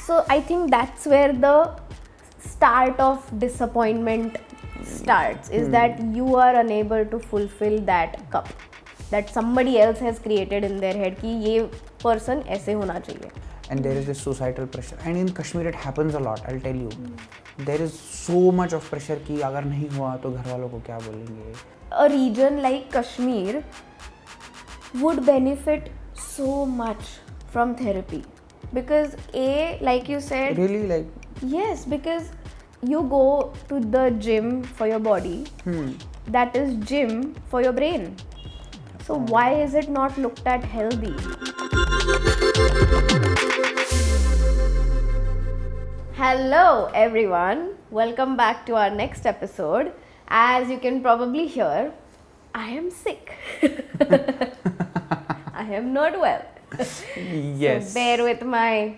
So I think that's where the start of disappointment starts, is that you are unable to fulfill that cup that somebody else has created in their head कि ये person ऐसे होना चाहिए. And there is this societal pressure, and in Kashmir it happens a lot. I'll tell you, there is so much of pressure कि अगर नहीं हुआ तो घर वालों को क्या बोलेंगे. A region like Kashmir would benefit so much from therapy because like you said, Really, like, yes, because you go to the gym for your body, that is gym for your brain. So why is it not looked at healthy? Hello everyone, welcome back to our next episode. As you can probably hear, I am sick. I am not well. yes. So bear with my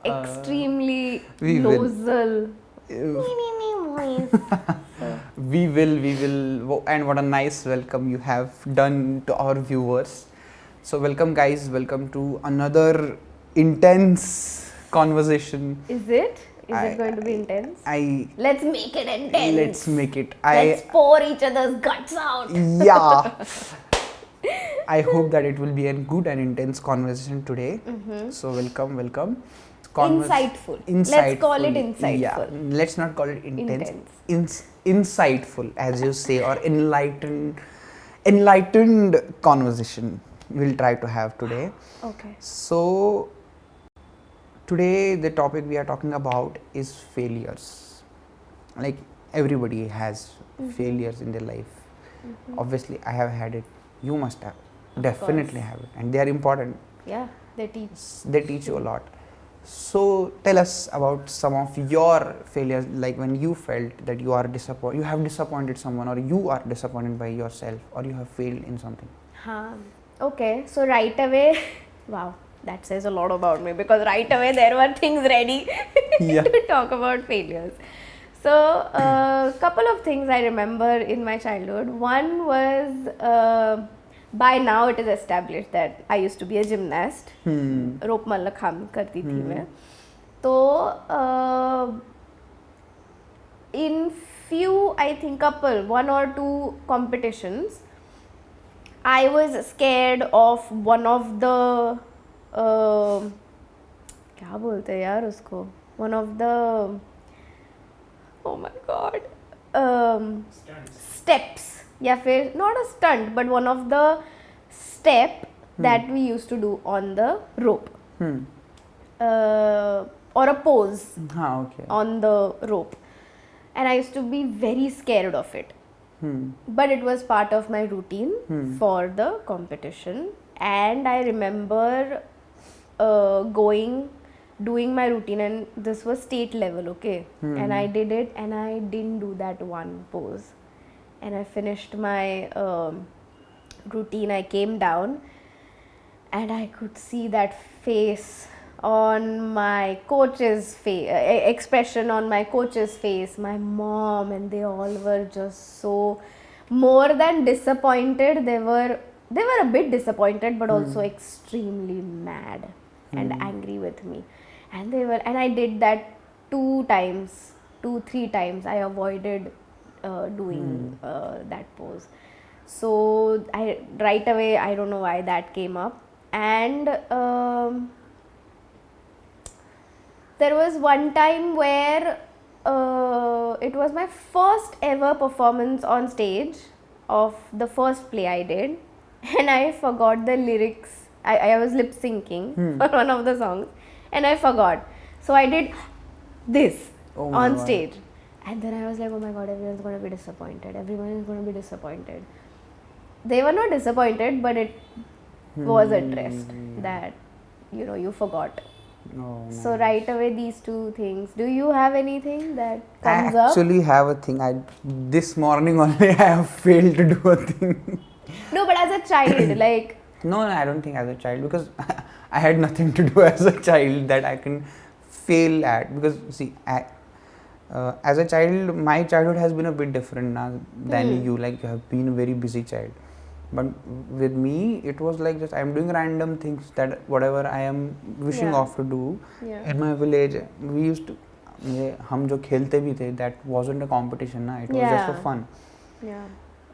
extremely we will. nasal voice. We will, and what a nice welcome you have done to our viewers. So welcome guys, welcome to another intense conversation. Is it? Is it going to be intense? Let's make it intense. Let's make it. Let's pour each other's guts out. Yeah. I hope that it will be a good and intense conversation today. So welcome. Insightful. Let's call it insightful. Yeah. Let's not call it intense. Insightful, as you say, or enlightened conversation we'll try to have today. Okay. So today the topic we are talking about is failures. Like everybody has failures in their life. Obviously I have had it. You must have. Definitely have it. And they are important. Yeah, they teach. They teach you a lot. So tell us about some of your failures, like when you felt that you have disappointed someone, or you are disappointed by yourself, or you have failed in something. Okay, so right away, wow, that says a lot about me, because right away there were things ready to talk about failures. So a couple of things I remember in my childhood. One was, by now it is established that I used to be a gymnast. Rope mallakhamb करती थी मैं. तो in few, I think one or two competitions, I was scared of one of the क्या बोलते हैं यार उसको, one of the, oh my god, steps. या फिर not a stunt but one of the step that we used to do on the rope, or a pose on the rope, and I used to be very scared of it. But it was part of my routine for the competition, and I remember doing my routine, and this was state level, okay, and I did it, and I didn't do that one pose. And I finished my routine. I came down and I could see that face on my coach's face, expression on my coach's face, my mom, and they all were just so, more than disappointed, they were a bit disappointed, but also extremely mad and angry with me. And I did that 2-3 times. I avoided doing that pose. So right away, I don't know why that came up. And there was one time where it was my first ever performance on stage of the first play I did, and I forgot the lyrics. I was lip syncing for one of the songs, and I forgot. So I did this on stage. And then I was like, oh my god, everyone's going to be disappointed. Everyone is going to be disappointed. They were not disappointed, but it was addressed that, you forgot. So right away, these two things. Do you have anything that comes up? I actually have a thing. This morning only I have failed to do a thing. No, but as a child, like... No, I don't think as a child, because I had nothing to do as a child that I can fail at. Because see, as a child, my childhood has been a bit different now than you. Like, you have been a very busy child. But with me, it was like just I'm doing random things that whatever I am wishing Yeah. off to do. Yeah. In my village, we used to, हम जो खेलते भी थे, that wasn't a competition ना, it was just for Yeah. fun. Yeah.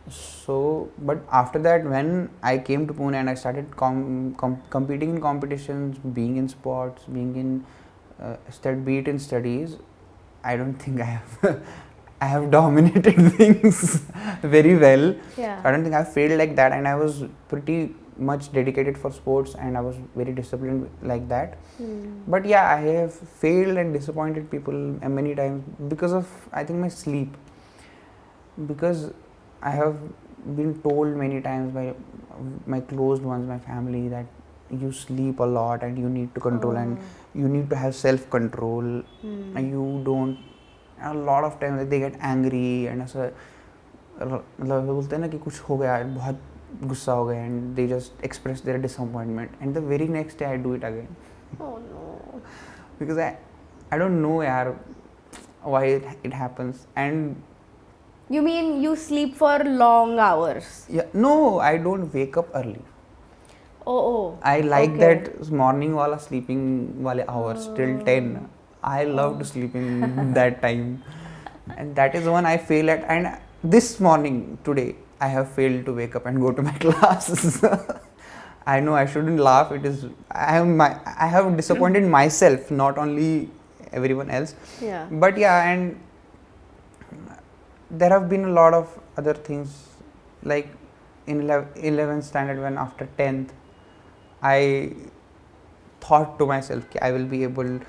So, but after that, when I came to Pune and I started competing in competitions, being in sports, being in be it in studies, I don't think I have I have dominated things very well. Yeah. I don't think I failed like that, and I was pretty much dedicated for sports, and I was very disciplined like that. But yeah, I have failed and disappointed people many times because of, I think, my sleep. Because I have been told many times by my closed ones, my family, that you sleep a lot and you need to control and you need to have self control, and you don't. A lot of times they get angry and ऐसा मतलब बोलते हैं ना कि कुछ हो गया, बहुत गुस्सा हो गया, and they just express their disappointment, and the very next day I do it again. Oh no. Because I don't know यार why it happens. And You mean you sleep for long hours? yeah, no, I don't wake up early. Oh. I like Okay. that morning wala sleeping wale hours till 10. I love to sleep in that time, and that is when I fail at. And this morning today I have failed to wake up and go to my class. I know I shouldn't laugh. It is I have disappointed myself, not only everyone else. Yeah. But yeah, and there have been a lot of other things, like in 11th standard, when after 10th I thought to myself I will be able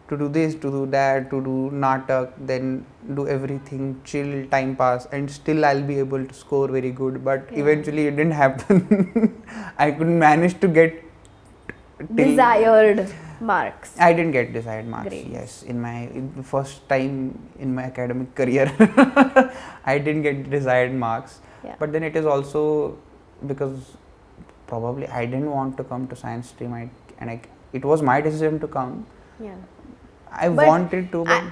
to do this, to do that, to do natak, then do everything, chill, time pass, and still I'll be able to score very good. But eventually it didn't happen. I couldn't manage to get Desired marks. I didn't get desired marks. Grades. Yes, in the first time in my academic career, I didn't get desired marks. Yeah. But then it is also because probably I didn't want to come to science stream. It was my decision to come. Yeah. I But wanted to, but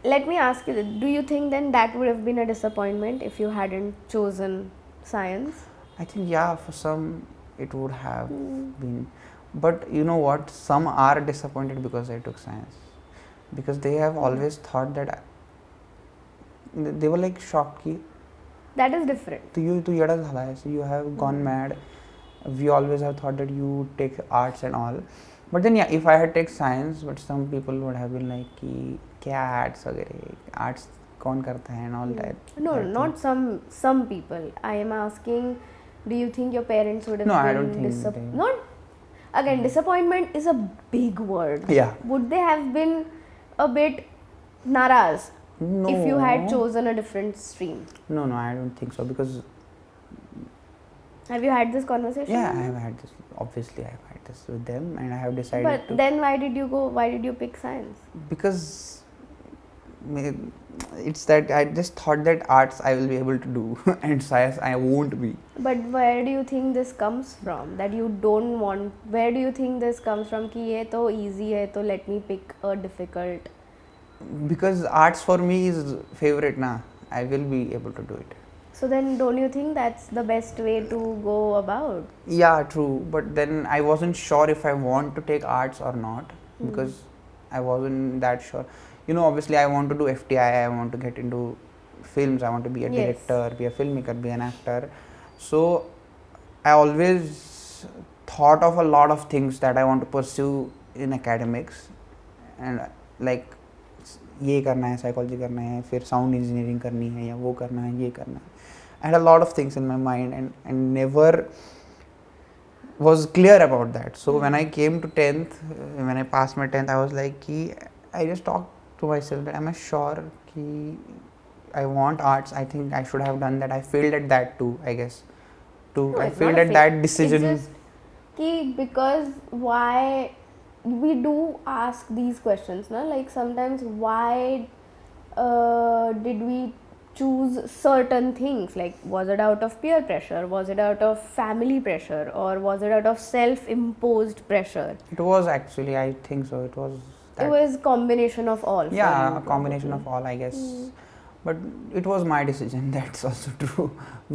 let me ask you this. Do you think then that would have been a disappointment if you hadn't chosen science? I think yeah, for some it would have been. But you know what? Some are disappointed because I took science, because they have always thought that they were like shocked ki That is different. तू येडा झाला है, so you have gone mad. We always have thought that you take arts and all. But then yeah, if I had taken science, but some people would have been like कि क्या arts वगैरह, arts कौन करता है and all that. No, not some people. I am asking, do you think your parents would have No, been I don't think they- not again, disappointment is a big word. Yeah. Would they have been a bit naraz No. if you had chosen a different stream? No, I don't think so, because Have you had this conversation? yeah, I have had this. Obviously, I have had this with them, and I have decided But to. then why did you pick science? Because it's that I just thought that arts I will be able to do and science I won't be. But where do you think this comes from? That you don't want. Where do you think this comes from? कि ये तो easy है, तो let me pick a difficult. Because arts for me is favorite na. I will be able to do it. So then, don't you think that's the best way to go about? Yeah, true. But then I wasn't sure if I want to take arts or not, because I wasn't that sure. You know, obviously I want to do FTI, I want to get into films, I want to be a Yes. director, be a filmmaker, be an actor. So I always thought of a lot of things that I want to pursue in academics, and like ये करना है, psychology करना है, फिर sound engineering करनी है, या वो करना है, ये करना है. I had a lot of things in my mind, and never was clear about that. So when I came to 10th, when I passed my 10th, I was like ki, I just talked to myself that am I sure ki I want arts? I think I should have done that. I failed at that too, I guess. No, I it's failed not a at fail. that decision. It's just कि because why we do ask these questions, na? Like sometimes why did we choose certain things? Like, was it out of peer pressure? Was it out of family pressure? Or was it out of self-imposed pressure? It was actually, I think so. It was that. It was combination of all. Yeah, for a you, combination probably. of all, I guess. but it was my decision. That's also true.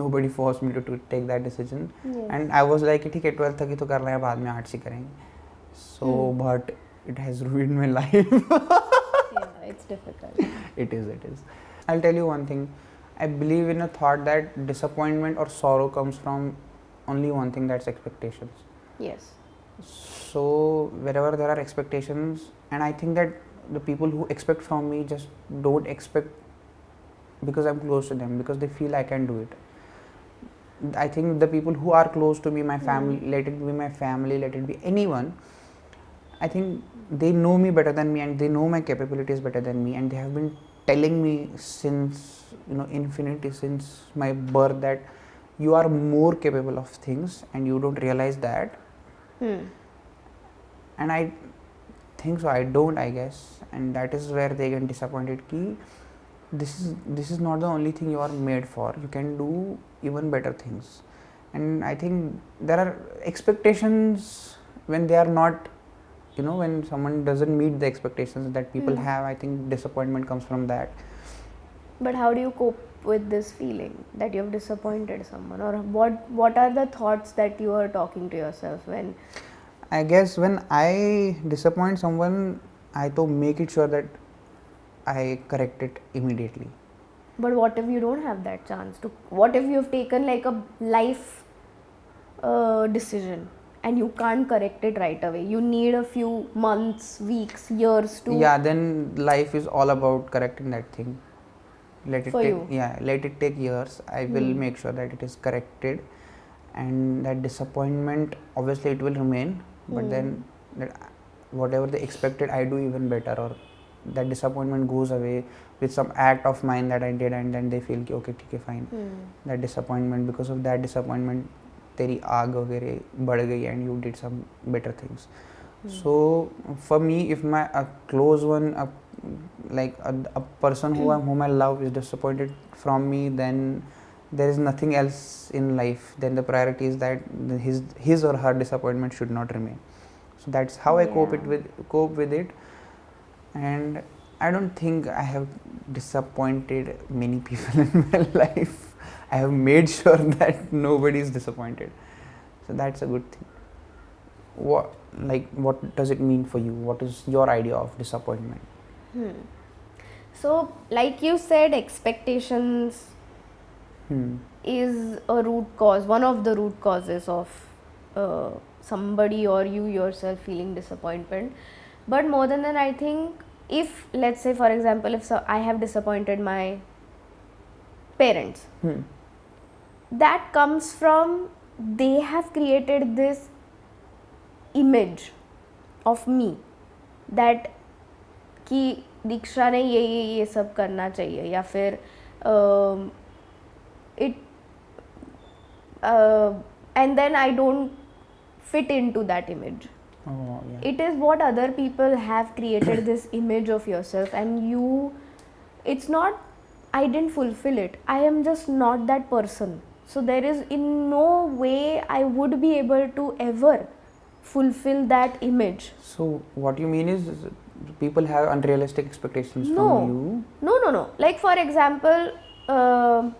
Nobody forced me to take that decision. Yes. And I was like, ठीक है 12th तक ही तो कर रहे हैं, बाद में arts ही करेंगे. So but it has ruined my life. Yeah, it's difficult. It is. I'll tell you one thing. I believe in a thought that disappointment or sorrow comes from only one thing, that's expectations. Yes. So wherever there are expectations, and I think that the people who expect from me just don't expect because I'm close to them, because they feel I can do it. I think the people who are close to me, my family, let it be my family, let it be anyone, I think they know me better than me and they know my capabilities better than me, and they have been telling me since infinity, since my birth, that you are more capable of things and you don't realize that. And I think so, I don't, I guess, and that is where they get disappointed ki this is not the only thing you are made for, you can do even better things. And I think there are expectations when they are not, when someone doesn't meet the expectations that people have, I think disappointment comes from that. But how do you cope with this feeling that you have disappointed someone, or what are the thoughts that you are talking to yourself when? I guess when I disappoint someone, I to make it sure that I correct it immediately. But what if you don't have that chance to? What if you have taken like a life decision and you can't correct it right away? You need a few months, weeks, years to. Yeah, then life is all about correcting that thing. Let it take years. I will make sure that it is corrected, and that disappointment, obviously it will remain, but then whatever they expected, I do even better, or that disappointment goes away with some act of mine that I did, and then they feel कि okay ठीक है fine. That disappointment, because of that disappointment तेरी आग वगैरह बढ़ गई and you did some better things. So for me, if a close one, a person whom I love is disappointed from me, then there is nothing else in life. Then the priority is that his or her disappointment should not remain. So that's how I cope with it. And I don't think I have disappointed many people in my life. I have made sure that nobody is disappointed. So that's a good thing. What does it mean for you? What is your idea of disappointment? So, like you said, expectations is a root cause, one of the root causes of somebody or you yourself feeling disappointment. But more than that, I think if, let's say for example, if I have disappointed my parents, that comes from they have created this image of me that कि दीक्षा ने ये सब करना चाहिए, या फिर and then I don't fit into that image. Oh, yeah. It is what other people have created this image of yourself, and it's not, I didn't fulfill it, I am just not that person. So there is in no way I would be able to ever fulfill that image. So what you mean is people have unrealistic expectations from you? No. Like for example, I'm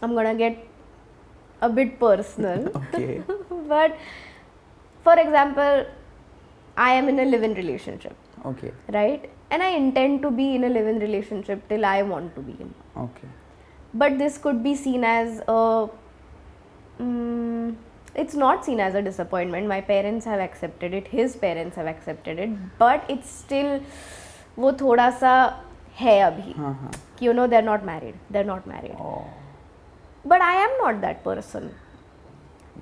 gonna get a bit personal. Okay. But for example, I am in a live-in relationship. Okay. Right? And I intend to be in a live-in relationship till I want to be in. Okay. But this could be seen as it's not seen as a disappointment. My parents have accepted it, his parents have accepted it, but it's still वो थोड़ा सा है अभी कि they're not married. Oh. But I am not that person.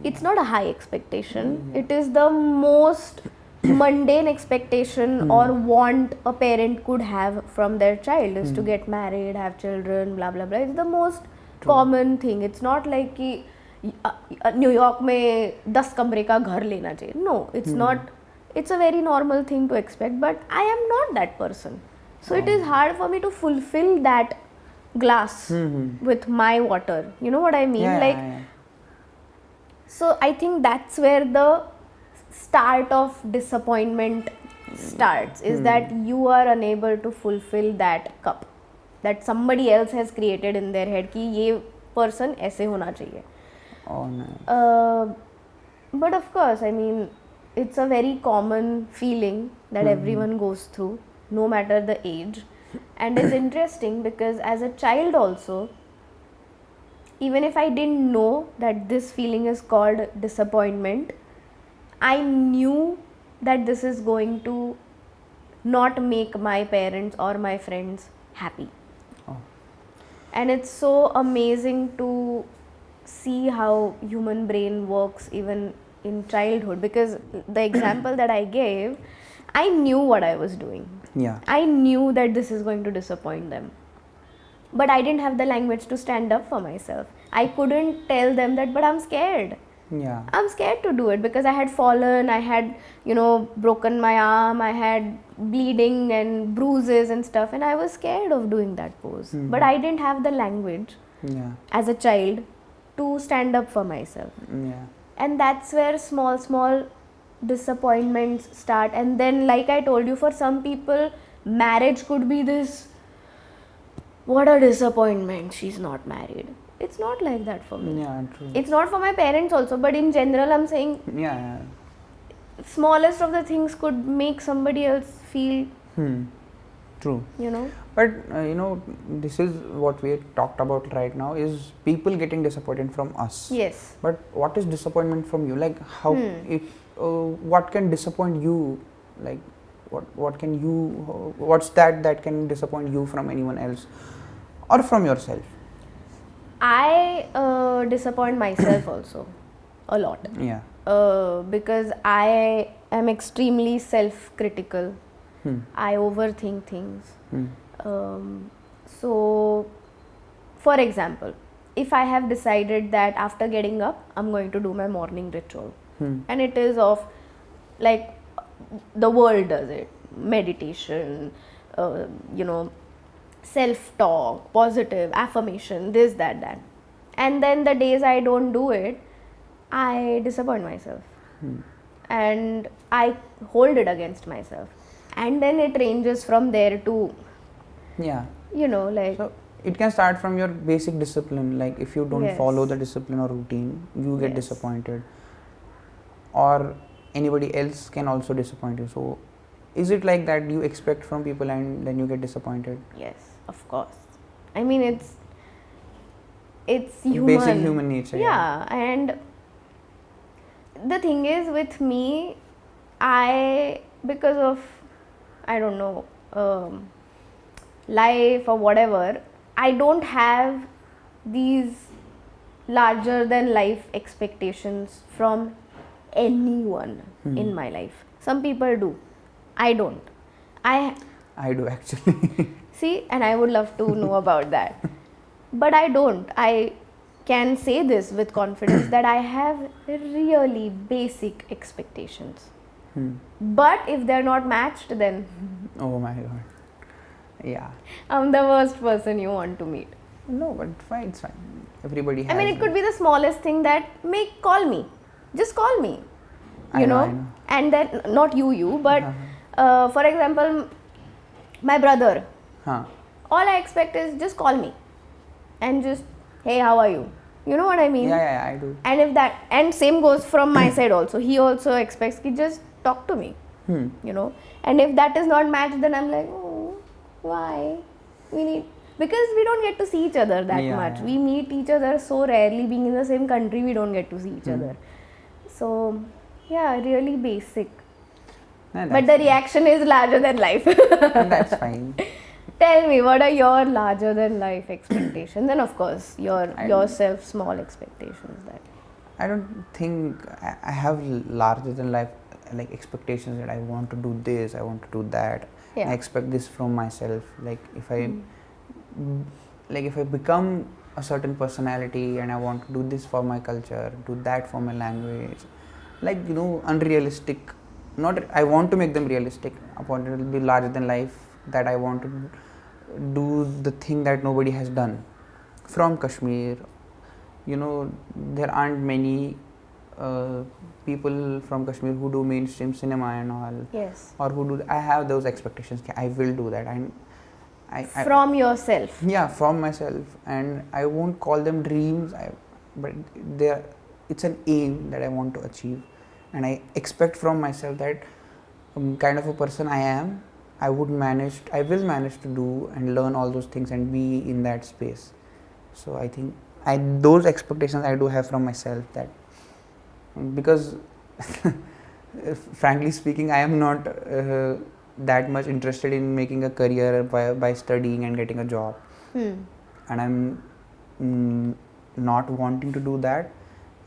It's not a high expectation. It is the most mundane expectation or want a parent could have from their child is to get married, have children, blah blah blah. It's the most common thing. It's not like कि New York में 10 कमरे का घर लेना चाहिए. No, it's not. It's a very normal thing to expect, but I am not that person. So it is hard for me to fulfill that glass with my water. You know what I mean? Yeah. So I think that's where the start of disappointment starts, is that you are unable to fulfill that cup. that somebody else has created in their head कि ये person ऐसे होना चाहिए. Oh, nice. But of course, I mean, it's a very common feeling that everyone goes through, no matter the age. And it's interesting because as a child also, even if I didn't know that this feeling is called disappointment, I knew that this is going to not make my parents or my friends happy. Oh. And it's so amazing to see how human brain works even in childhood, because the example that I gave, I knew what I was doing. Yeah. I knew that this is going to disappoint them, but I didn't have the language to stand up for myself. I couldn't tell them that, but I'm scared. Yeah. I'm scared to do it because I had fallen, I had, broken my arm, I had bleeding and bruises and stuff, and I was scared of doing that pose. But I didn't have the language Yeah. as a child to stand up for myself. Yeah. And that's where small disappointments start. And then, like I told you, for some people, marriage could be this, what a disappointment, she's not married. It's not like that for me. Yeah, true. It's not for my parents also, but in general, I'm saying Yeah. smallest of the things could make somebody else feel, True. But this is what we talked about right now, is people getting disappointed from us. Yes. But what is disappointment from you? Like how what can disappoint you? Like what can you? What's that can disappoint you from anyone else, or from yourself? I disappoint myself also a lot. Yeah. Because I am extremely self-critical. I overthink things. So, for example, if I have decided that after getting up, I'm going to do my morning ritual, and it is of, like, the world does it, meditation, self-talk, positive, affirmation, this, that. And then the days I don't do it, I disappoint myself. And I hold it against myself. And then it ranges from there to, Yeah. like... So it can start from your basic discipline. Like if you don't follow the discipline or routine, you get disappointed. Or anybody else can also disappoint you. So is it like that you expect from people and then you get disappointed? Yes, of course. I mean, it's human. Basic human nature. Yeah, and the thing is with me, because of, I don't know, life or whatever, I don't have these larger than life expectations from anyone in my life. Some people do. I don't. I do actually. See, and I would love to know about that. But I don't. I can say this with confidence that I have really basic expectations. But if they're not matched, then Oh my god. Yeah. I'm the worst person you want to meet. No, but fine, it's fine. Everybody has. I mean, it could be the smallest thing that call me. Just call me. I know. And then, not you, but for example, my brother. All I expect is just call me. And just, hey, how are you? You know what I mean? Yeah, I do. And same goes from my side also. He also expects ki just talk to me. And if that is not matched, then I'm like, oh, why? Because we don't get to see each other that much. We meet each other so rarely. Being in the same country, we don't get to see each other. So, yeah, really basic. But the reaction is larger than life. That's fine. Tell me, what are your larger than life expectations? And of course, yourself small expectations. That I don't think I have larger than life like expectations that I want to do this, I want to do that. Yeah. I expect this from myself. Like if I become a certain personality and I want to do this for my culture, do that for my language, like unrealistic. Not I want to make them realistic. Upon it will be larger than life, that I want to do the thing that nobody has done from Kashmir. There aren't many people from Kashmir who do mainstream cinema and all. Yes. Or who do. I have those expectations. I will do that, and From yourself. Yeah, from myself, and I won't call them dreams, but it's an aim that I want to achieve, and I expect from myself that kind of a person I am, I will manage to do and learn all those things and be in that space. So I think those expectations I do have from myself, that because frankly speaking, I am not that much interested in making a career by studying and getting a job, and I'm not wanting to do that.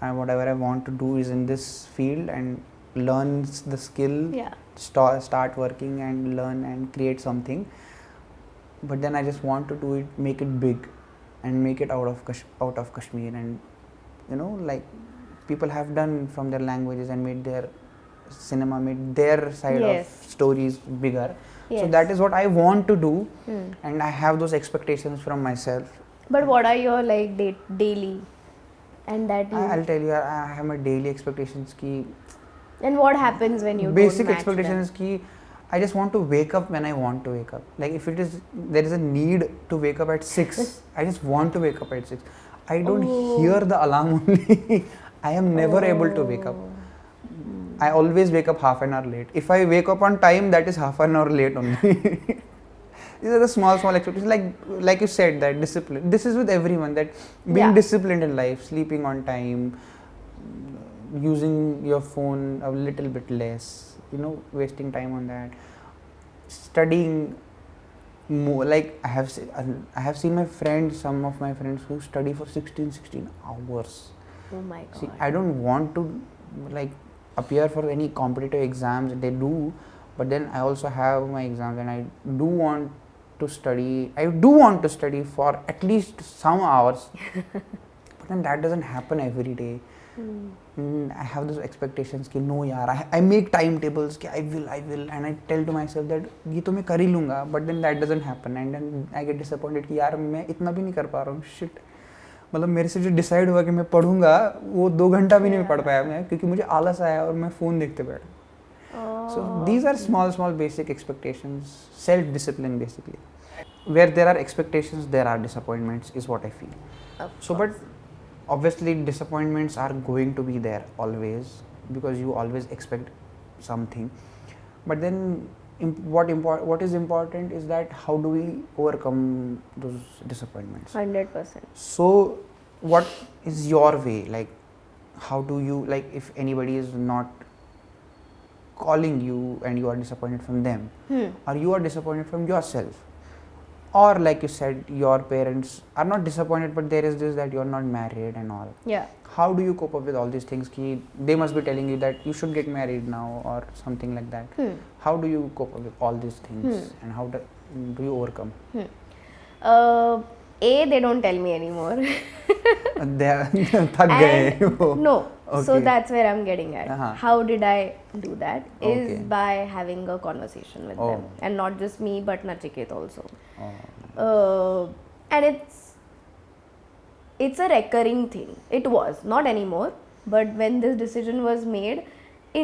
And whatever I want to do is in this field and learn the skill, start working and learn and create something. But then I just want to do it, make it big, and make it out of Kashmir, and like people have done from their languages and made their cinema, made their side of stories bigger. So that is what I want to do, and I have those expectations from myself. But what are your like daily and that I'll tell you, I have my daily expectations ki. And what happens when you basic don't match expectations them? ki I just want to wake up when I want to wake up. Like if there is a need to wake up at 6, I just want to wake up at 6. I don't hear the alarm only. I am never able to wake up. I always wake up half an hour late. If I wake up on time, that is half an hour late only. These are the small expectations. Like you said, that discipline. This is with everyone, that being disciplined in life, sleeping on time, using your phone a little bit less, wasting time on that, studying more. Like I have seen some of my friends who study for 16 hours. Oh my God. See, I don't want to appear for any competitive exams. They do, but then I also have my exams, and I do want to study. I do want to study for at least some hours, but then that doesn't happen every day. I have those expectations कि no yaar, I make timetables कि I will, and I tell to myself that ये तो मैं कर ही लूँगा, but then that doesn't happen, and then I get disappointed कि यार मैं इतना भी नहीं कर पा रहा हूँ. Shit, मतलब मेरे से जो डिसाइड हुआ कि मैं पढ़ूंगा वो 2 घंटा भी नहीं पढ़ पाया मैं, क्योंकि मुझे आलस आया और मैं फ़ोन देखते बैठा. So these are small basic expectations, self-discipline basically. Where there are expectations, there are disappointments is what I feel. So but obviously disappointments are going to be there always, because you always expect something. But then what is important is that how do we overcome those disappointments? 100%. So what is your way? Like how do you, like if anybody is not calling you and you are disappointed from them, or you are disappointed from yourself, or like you said, your parents are not disappointed, but there is this that you are not married and all. Yeah. How do you cope up with all these things? They must be telling you that you should get married now or something like that. How do you cope up with all these things, and how do you overcome? They don't tell me anymore. Thak gaye. No. Okay. So that's where I'm getting at. How did I do that? Is by having a conversation with them, and not just me, but Nachiket also. And it's a recurring thing. It was not anymore, but when this decision was made,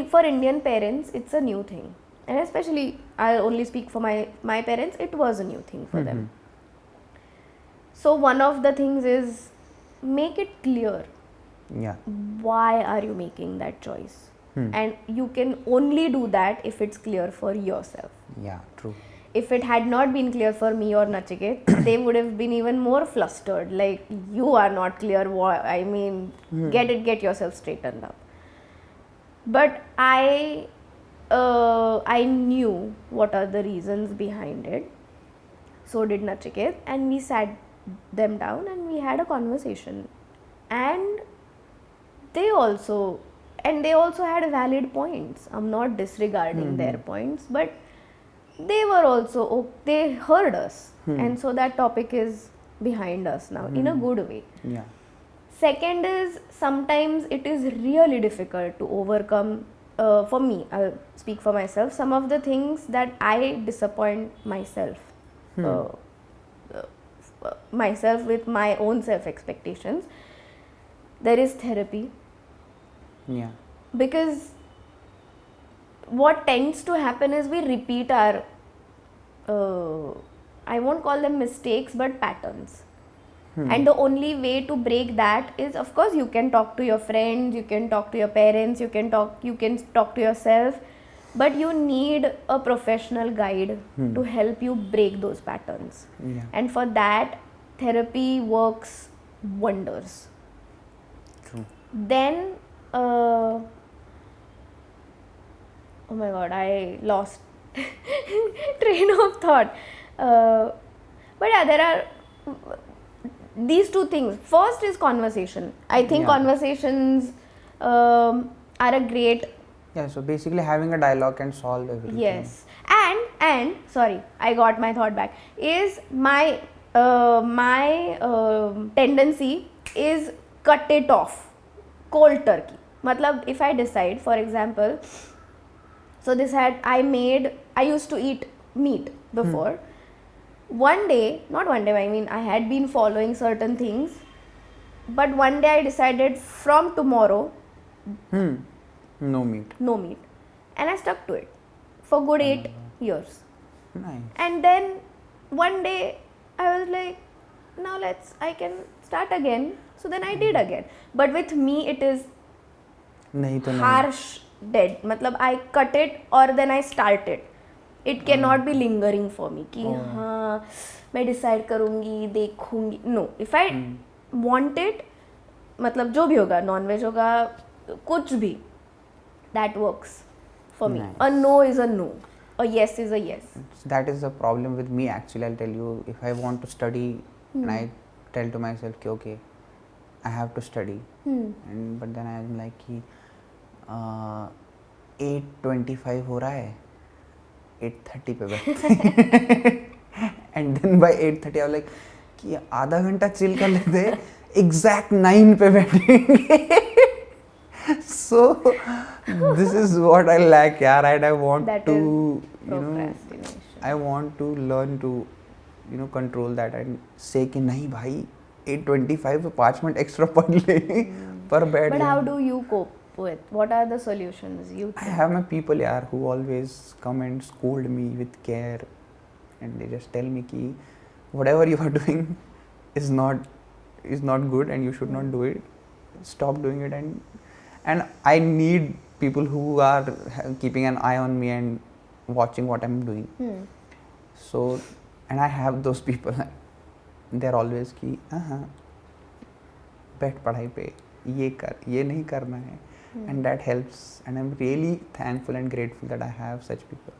for Indian parents, it's a new thing, and especially I'll only speak for my parents. It was a new thing for them. So one of the things is make it clear. Yeah. Why are you making that choice? And you can only do that if it's clear for yourself. Yeah, true. If it had not been clear for me or Nachiket, they would have been even more flustered. Like, you are not clear. Get yourself straightened up. But I knew what are the reasons behind it. So did Nachiket, and we sat them down and we had a conversation. And they also had valid points. I'm not disregarding their points, but they were also, they heard us. And so that topic is behind us now in a good way. Yeah. Second is, sometimes it is really difficult to overcome, for me, I'll speak for myself, some of the things that I disappoint myself. Myself with my own self expectations. There is therapy. Yeah. Because what tends to happen is we repeat our I won't call them mistakes, but patterns. And the only way to break that is, of course, you can talk to your friends, you can talk to your parents, you can talk to yourself, but you need a professional guide to help you break those patterns. Yeah. And for that, therapy works wonders. True. Then, oh my god, I lost train of thought. But yeah, there are these two things. First is conversation. I think conversations are a great. Yeah, so basically having a dialogue can solve everything. Yes. And sorry, I got my thought back. Is my tendency is cut it off, cold turkey. Matlab, if I decide, for example, so I used to eat meat before. One day, not one day, I mean, I had been following certain things, but one day I decided from tomorrow, No meat. no meat. And I stuck to it for good 8 years. Nice. And then one day I was like, now I can start again. So then I did again. But with me, it is नहीं तो नहीं. harsh dead. Matlab, I cut it or then I start it. It cannot be lingering for me कि हाँ मैं decide करूँगी, देखूँगी. No, if I want it, मतलब जो भी होगा, non-veg होगा, कुछ भी, that works for me. Nice. A no is a no. A yes is a yes. That is the problem with me actually. I'll tell you, if I want to study and I tell to myself कि okay, I have to study, and but then I'm like कि 8:25 हो रहा है, 8:30 पे बैठते and then by 8:30 I was like कि आधा घंटा चिल कर लेते, exact 9 पे बैठेंगे. So this is what I lack, yaar, and I want That to, is you know, procrastination. I want to learn to, you know, control that and say कि नहीं भाई 8:25 पे 5 मिनट एक्स्ट्रा पढ़ ले पर बैठ. But how do you cope with? What are the solutions you I think? have my people yaar who always come and scold me with care, and they just tell me कि whatever you are doing is not good and you should not do it. Stop doing it, and I need people who are keeping an eye on me and watching what I'm doing. So, and I have those people. They're always कि बैठ पढ़ाई पे, ये कर, ये नहीं करना है. And that helps, and I'm really thankful and grateful that I have such people.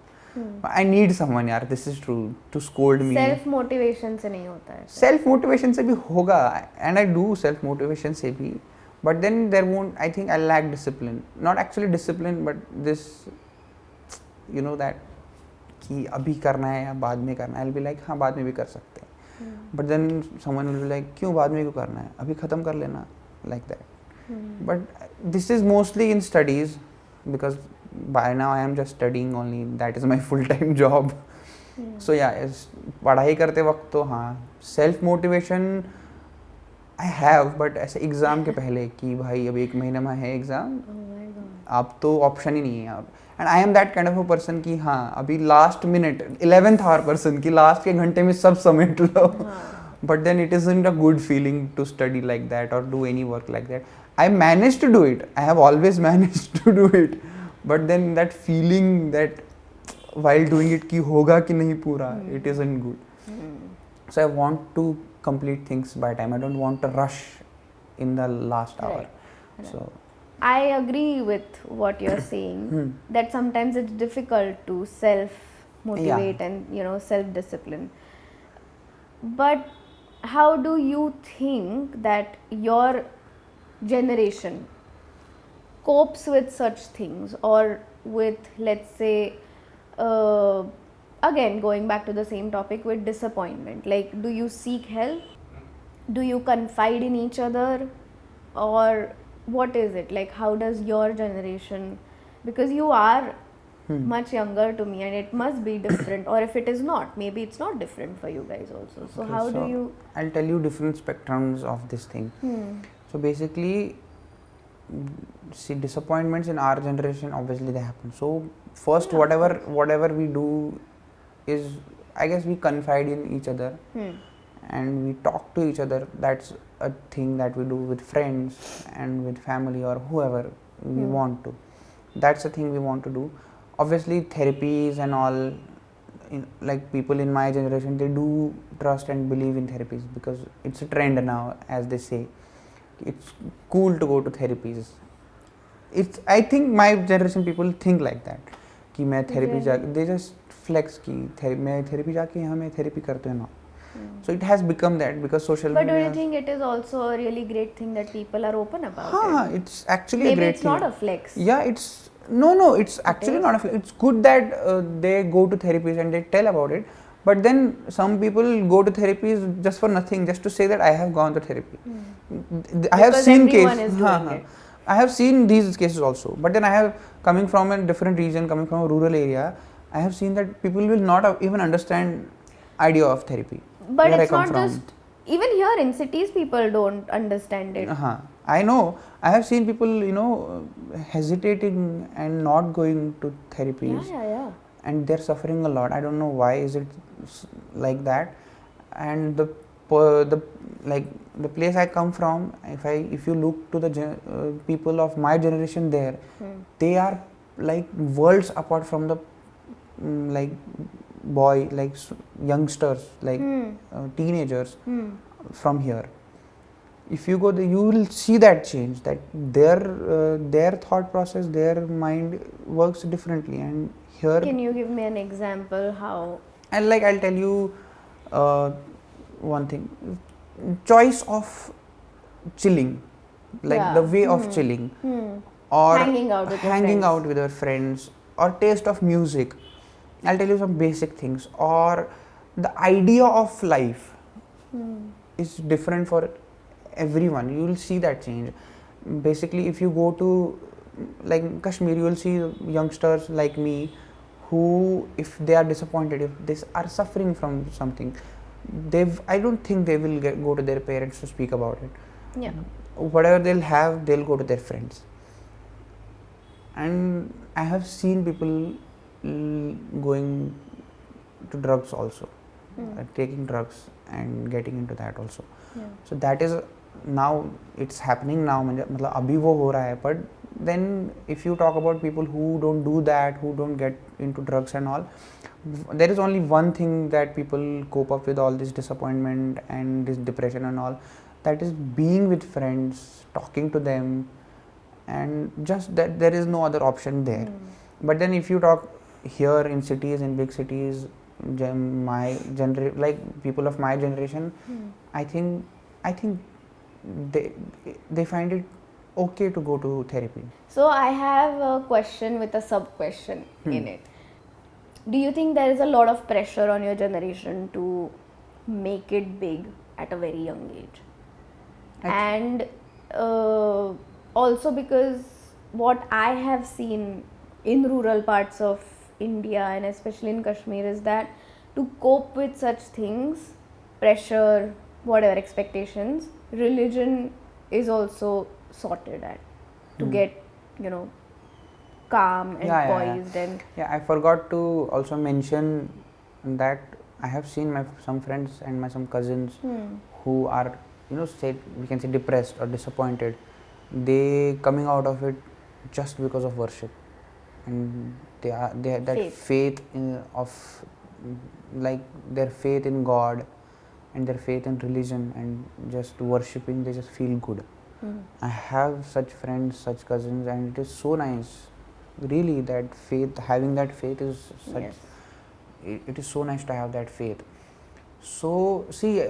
I need someone यार, this is true, to scold me. Self motivation से नहीं होता है. Self motivation से भी होगा, and I do self motivation से भी, but then there won't, I think I lack discipline. Not actually discipline, but this, you know, that कि अभी करना है या बाद में करना है. I'll be like हाँ बाद में भी कर सकते हैं. But then someone will be like क्यों बाद में क्यों करना है, अभी ख़त्म कर लेना, like that. But this is mostly in studies, because by now I am just studying only. That is my full-time job. So yeah, पढ़ाई करते वक्त तो हाँ self motivation I have, but ऐसे एग्ज़ाम के पहले कि भाई अभी 1 महीने में है एग्ज़ाम, आप तो ऑप्शन ही नहीं है आप. And I am that kind of a person कि हाँ अभी last minute 11th hour person कि लास्ट के घंटे में सब समेट लो. But then it isn't a good feeling to study like that or do any work like that. I managed to do it. I have always managed to do it. But then that feeling that while doing it कि होगा कि नहीं पूरा, it isn't good. So I want to complete things by time. I don't want to rush in the last hour. Right. So I agree with what you're saying, that sometimes it's difficult to self motivate and, you know, self discipline. But how do you think that your generation copes with such things, or with, let's say, again going back to the same topic, with disappointment? Like, do you seek help? Do you confide in each other? Or what is it? Like, how does your generation, because you are much younger to me and it must be different, or if it is not, maybe it's not different for you guys also. So okay, how so do you... I'll tell you different spectrums of this thing. So basically, see, disappointments in our generation, obviously they happen. So first, whatever we do is I guess we confide in each other and we talk to each other. That's a thing that we do with friends and with family or whoever we want to. That's the thing we want to do. Obviously, therapies and all, like people in my generation, they do trust and believe in therapies because it's a trend now, as they say. It's cool to go to therapies. It's, I think my generation people think like that कि मैं therapy जाके, they just flex कि मैं therapy जाके यहाँ मैं therapy करते हैं ना. So it has become that because social But media. do you think it is also a really great thing that people are open about it? It's actually Maybe a great it's thing. not a flex. Yeah, it's no, it's actually not a flex. It's good that they go to therapies and they tell about it. But then some people go to therapies just for nothing, just to say that I have gone to therapy. I have seen cases. I have seen these cases also. But then I have, coming from a different region, coming from a rural area, I have seen that people will not even understand idea of therapy. But it's not just, even here in cities people don't understand it. I know. I have seen people, hesitating and not going to therapies. Yeah. And they're suffering a lot. I don't know why is it like that. And the place I come from, if you look to the people of my generation there, they are like worlds apart from the youngsters, teenagers from here. If you go there, you will see that change, that their thought process, their mind works differently. And here, can you give me an example how? And I'll tell you one thing, choice of chilling, the way of chilling, or hanging out with your friends, or taste of music. I'll tell you some basic things. Or the idea of life is different for everyone. You will see that change. Basically, if you go to Kashmir, you will see youngsters like me who, if they are disappointed, if they are suffering from something, I don't think they will go to their parents to speak about it. Yeah. Whatever they'll have, they'll go to their friends. And I have seen people going to drugs also, taking drugs and getting into that also. So that is now, it's happening now. मतलब अभी वो हो रहा है. But then if you talk about people who don't do that, who don't get into drugs and all, there is only one thing that people cope up with all this disappointment and this depression and all, that is being with friends, talking to them, and just that there is no other option there. But then if you talk here in cities, in big cities, people of my generation, I think they find it okay to go to therapy. So I have a question with a sub question in it. Do you think there is a lot of pressure on your generation to make it big at a very young age? And also because what I have seen in rural parts of India and especially in Kashmir is that to cope with such things, pressure, whatever expectations, religion is also sorted at to get, calm and poised. And I forgot to also mention that I have seen some friends and some cousins who are, we can say depressed or disappointed. They coming out of it just because of worship, and they have that faith their faith in God and their faith in religion, and just worshipping, they just feel good. I have such friends, such cousins, and it is so nice. Really, that faith, having that faith is such. Yes. It is so nice to have that faith. So see,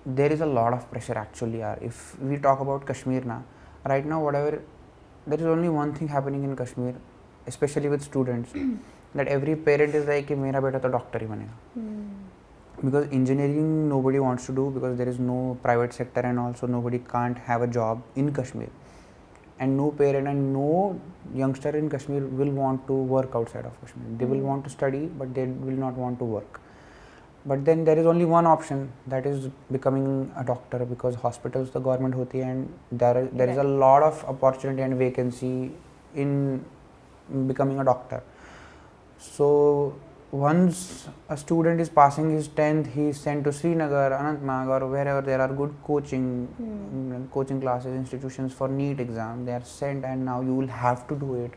there is a lot of pressure actually. If we talk about Kashmir now, right now, there is only one thing happening in Kashmir, especially with students, that every parent is like, "Mera beta to doctor hi banega." Because engineering nobody wants to do, because there is no private sector and also nobody can't have a job in Kashmir. And no parent and no youngster in Kashmir will want to work outside of Kashmir. They will want to study, but they will not want to work. But then there is only one option, that is becoming a doctor, because hospitals the government hoti hai, and there is a lot of opportunity and vacancy in becoming a doctor. So once a student is passing his 10th, he is sent to Srinagar, Anantnag, or wherever there are good coaching classes, institutions for NEET exam. They are sent, and now you will have to do it.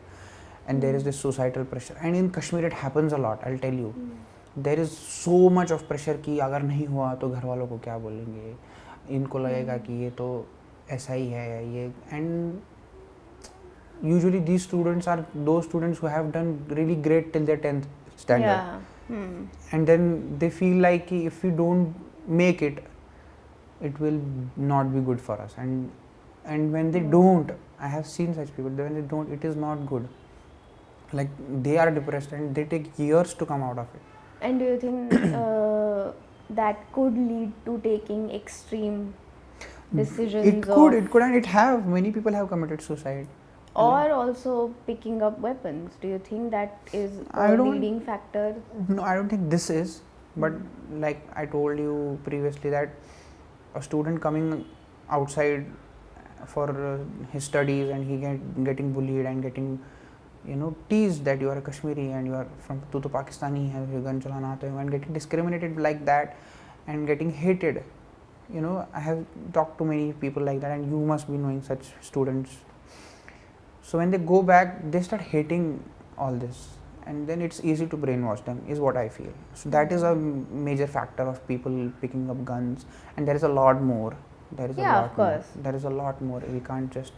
And there is this societal pressure. And in Kashmir, it happens a lot, I'll tell you. There is so much of pressure कि अगर नहीं हुआ तो घर वालों को क्या बोलेंगे, इनको लगेगा कि ये तो ऐसा ही है ये. And usually these students are those students who have done really great till their 10th standard. And then they feel like if we don't make it, it will not be good for us. And when they don't, I have seen such people, when they don't, it is not good. Like they are depressed and they take years to come out of it. And do you think that could lead to taking extreme decisions? It could, and it have. Many people have committed suicide. Or also picking up weapons. Do you think that is a leading factor? No, I don't think this is. But like I told you previously, that a student coming outside for his studies and he getting bullied and getting teased that you are a Kashmiri and you are from to Pakistani hai, you gun chalana aata hai, and getting discriminated like that and getting hated. I have talked to many people like that, and you must be knowing such students. So when they go back, they start hating all this, and then it's easy to brainwash them, is what I feel. So that is a major factor of people picking up guns, and there is a lot more. There is a lot more. We can't just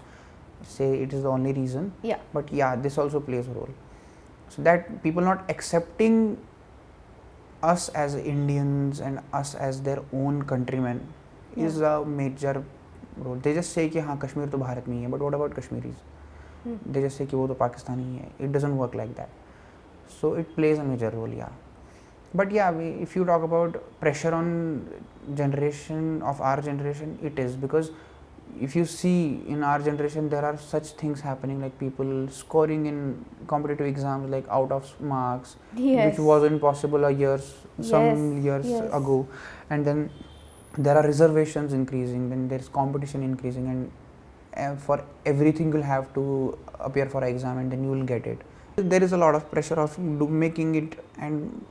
say it is the only reason. Yeah. But yeah, this also plays a role. So that people not accepting us as Indians and us as their own countrymen is a major role. They just say कि हाँ कश्मीर तो भारत में ही है, but what about Kashmiris? They just say कि वो तो पाकिस्तानी है. It doesn't work like that. So it plays a major role, yeah. But yeah, if you talk about pressure on generation of our generation, it is, because if you see in our generation, there are such things happening, like people scoring in competitive exams like out of marks, which wasn't possible some years ago. And then there are reservations increasing, then there is competition increasing, and for everything you'll have to appear for an exam, and then you will get it. There is a lot of pressure of making it, and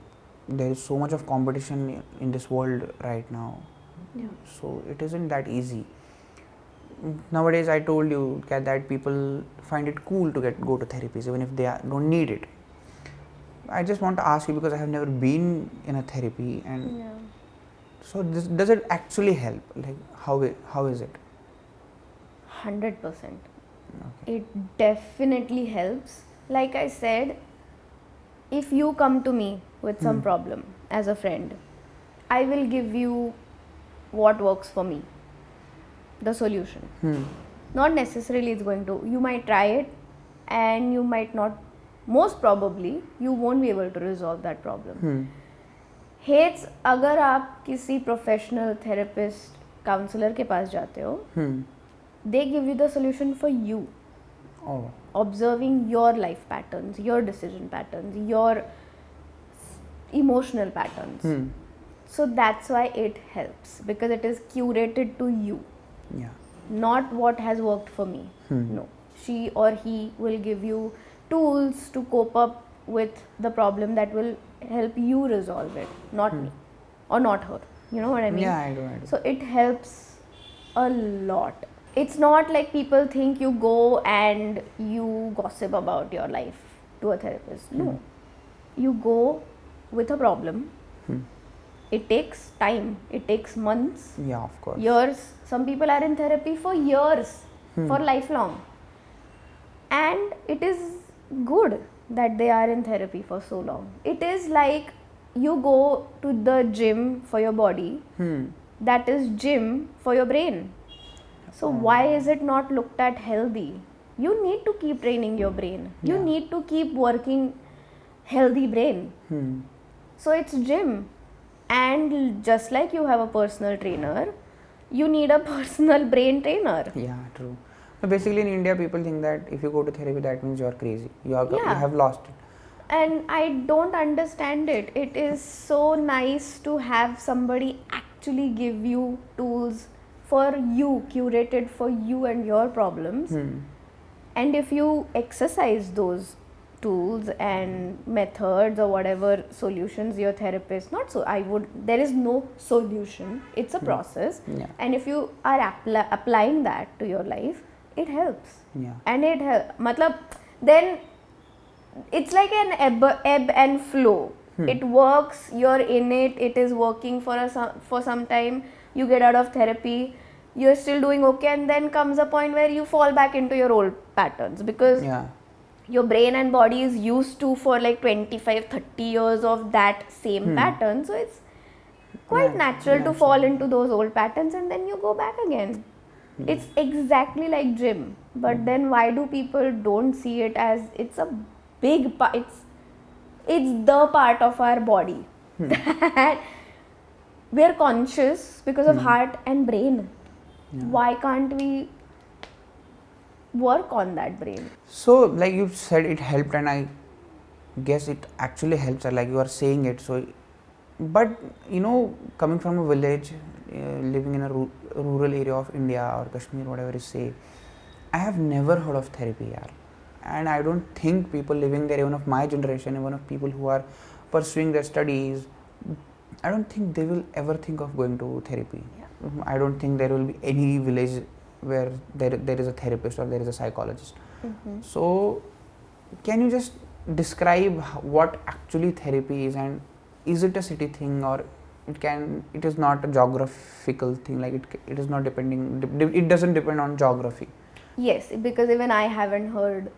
there is so much of competition in this world right now. So it isn't that easy. Nowadays, I told you that people find it cool to go to therapies even if they don't need it. I just want to ask you, because I have never been in a therapy, and so does it actually help? Like how is it? 100%. It definitely helps. Like I said, if you come to me with some problem as a friend, I will give you what works for me, the solution. Not necessarily it's going to, you might try it and you might not, most probably you won't be able to resolve that problem. Hates, अगर आप किसी professional therapist, counselor के पास जाते हो, they give you the solution for you. Observing your life patterns, your decision patterns, your emotional patterns. So that's why it helps, because it is curated to you. Not what has worked for me. No. She or he will give you tools to cope up with the problem that will help you resolve it, not me or not her. You know what I mean? Yeah, I do. So it helps a lot. It's not like people think you go and you gossip about your life to a therapist. No. You go with a problem. It takes time. It takes months. Yeah, of course. Years. Some people are in therapy for years, for lifelong. And it is good that they are in therapy for so long. It is like you go to the gym for your body. That is gym for your brain. So why is it not looked at healthy? You need to keep training your brain. You need to keep working healthy brain. So it's gym. And just like you have a personal trainer, you need a personal brain trainer. Yeah, true. So basically in India, people think that if you go to therapy, that means you're crazy. You have lost it. And I don't understand it. It is so nice to have somebody actually give you tools for you, curated for you and your problems. And if you exercise those tools and methods or whatever solutions your therapist, not so I would, there is no solution, it's a process. Yeah. And if you are applying that to your life, it helps. Yeah. And it matlab, then it's like an ebb and flow. It works, you're in it, it is working for some time, you get out of therapy, you're still doing okay, and then comes a point where you fall back into your old patterns, because your brain and body is used to for like 25-30 years of that same pattern, so it's quite natural to fall into those old patterns, and then you go back again. It's exactly like gym, but then why do people don't see it as it's a big part, it's the part of our body that we're conscious because of heart and brain. Why can't we work on that brain? So like you said, it helped, and I guess it actually helps, like you are saying it. So, but you know, coming from a village, living in a rural area of India or Kashmir, whatever you say, I have never heard of therapy, yaar. And I don't think people living there, even of my generation, even of people who are pursuing their studies, I don't think they will ever think of going to therapy. I don't think there will be any village where there is a therapist or there is a psychologist. So, can you just describe what actually therapy is, and is it a city thing, or it is not a geographical thing, like it is not it doesn't depend on geography? Yes, because even I haven't heard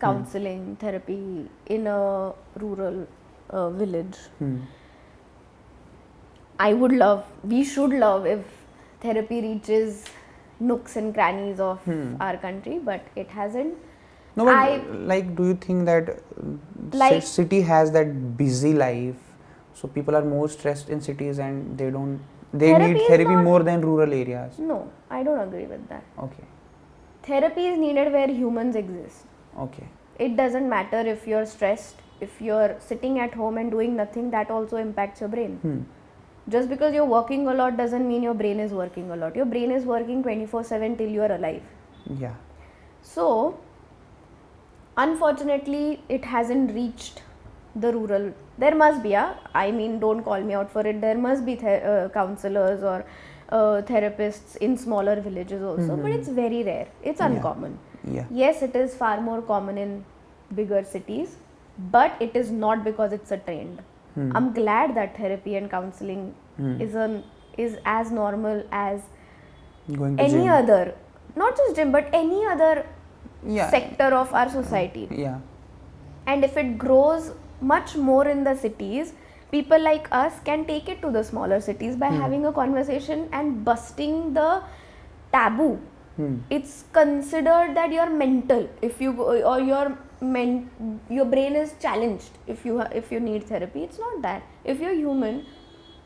counseling therapy in a rural village. We should love if therapy reaches nooks and crannies of our country, but it hasn't. No, but like, do you think that city has that busy life, so people are more stressed in cities and they need therapy more than rural areas? No, I don't agree with that. Okay. Therapy is needed where humans exist. Okay. It doesn't matter if you're stressed, if you're sitting at home and doing nothing, that also impacts your brain. Just because you're working a lot doesn't mean your brain is working a lot. Your brain is working 24/7 till you're alive. Yeah. So, unfortunately, it hasn't reached the rural. There must be, I mean, don't call me out for it. There must be counselors or therapists in smaller villages also, but it's very rare. It's uncommon. Yeah. Yes, it is far more common in bigger cities, but it is not because it's a trend. I'm glad that therapy and counseling is as normal as going to any gym. other, not just gym, but any other sector of our society. Yeah. And if it grows much more in the cities, people like us can take it to the smaller cities by having a conversation and busting the taboo. It's considered that you're mental if you go, or your brain is challenged if you need therapy. It's not that. If you're human,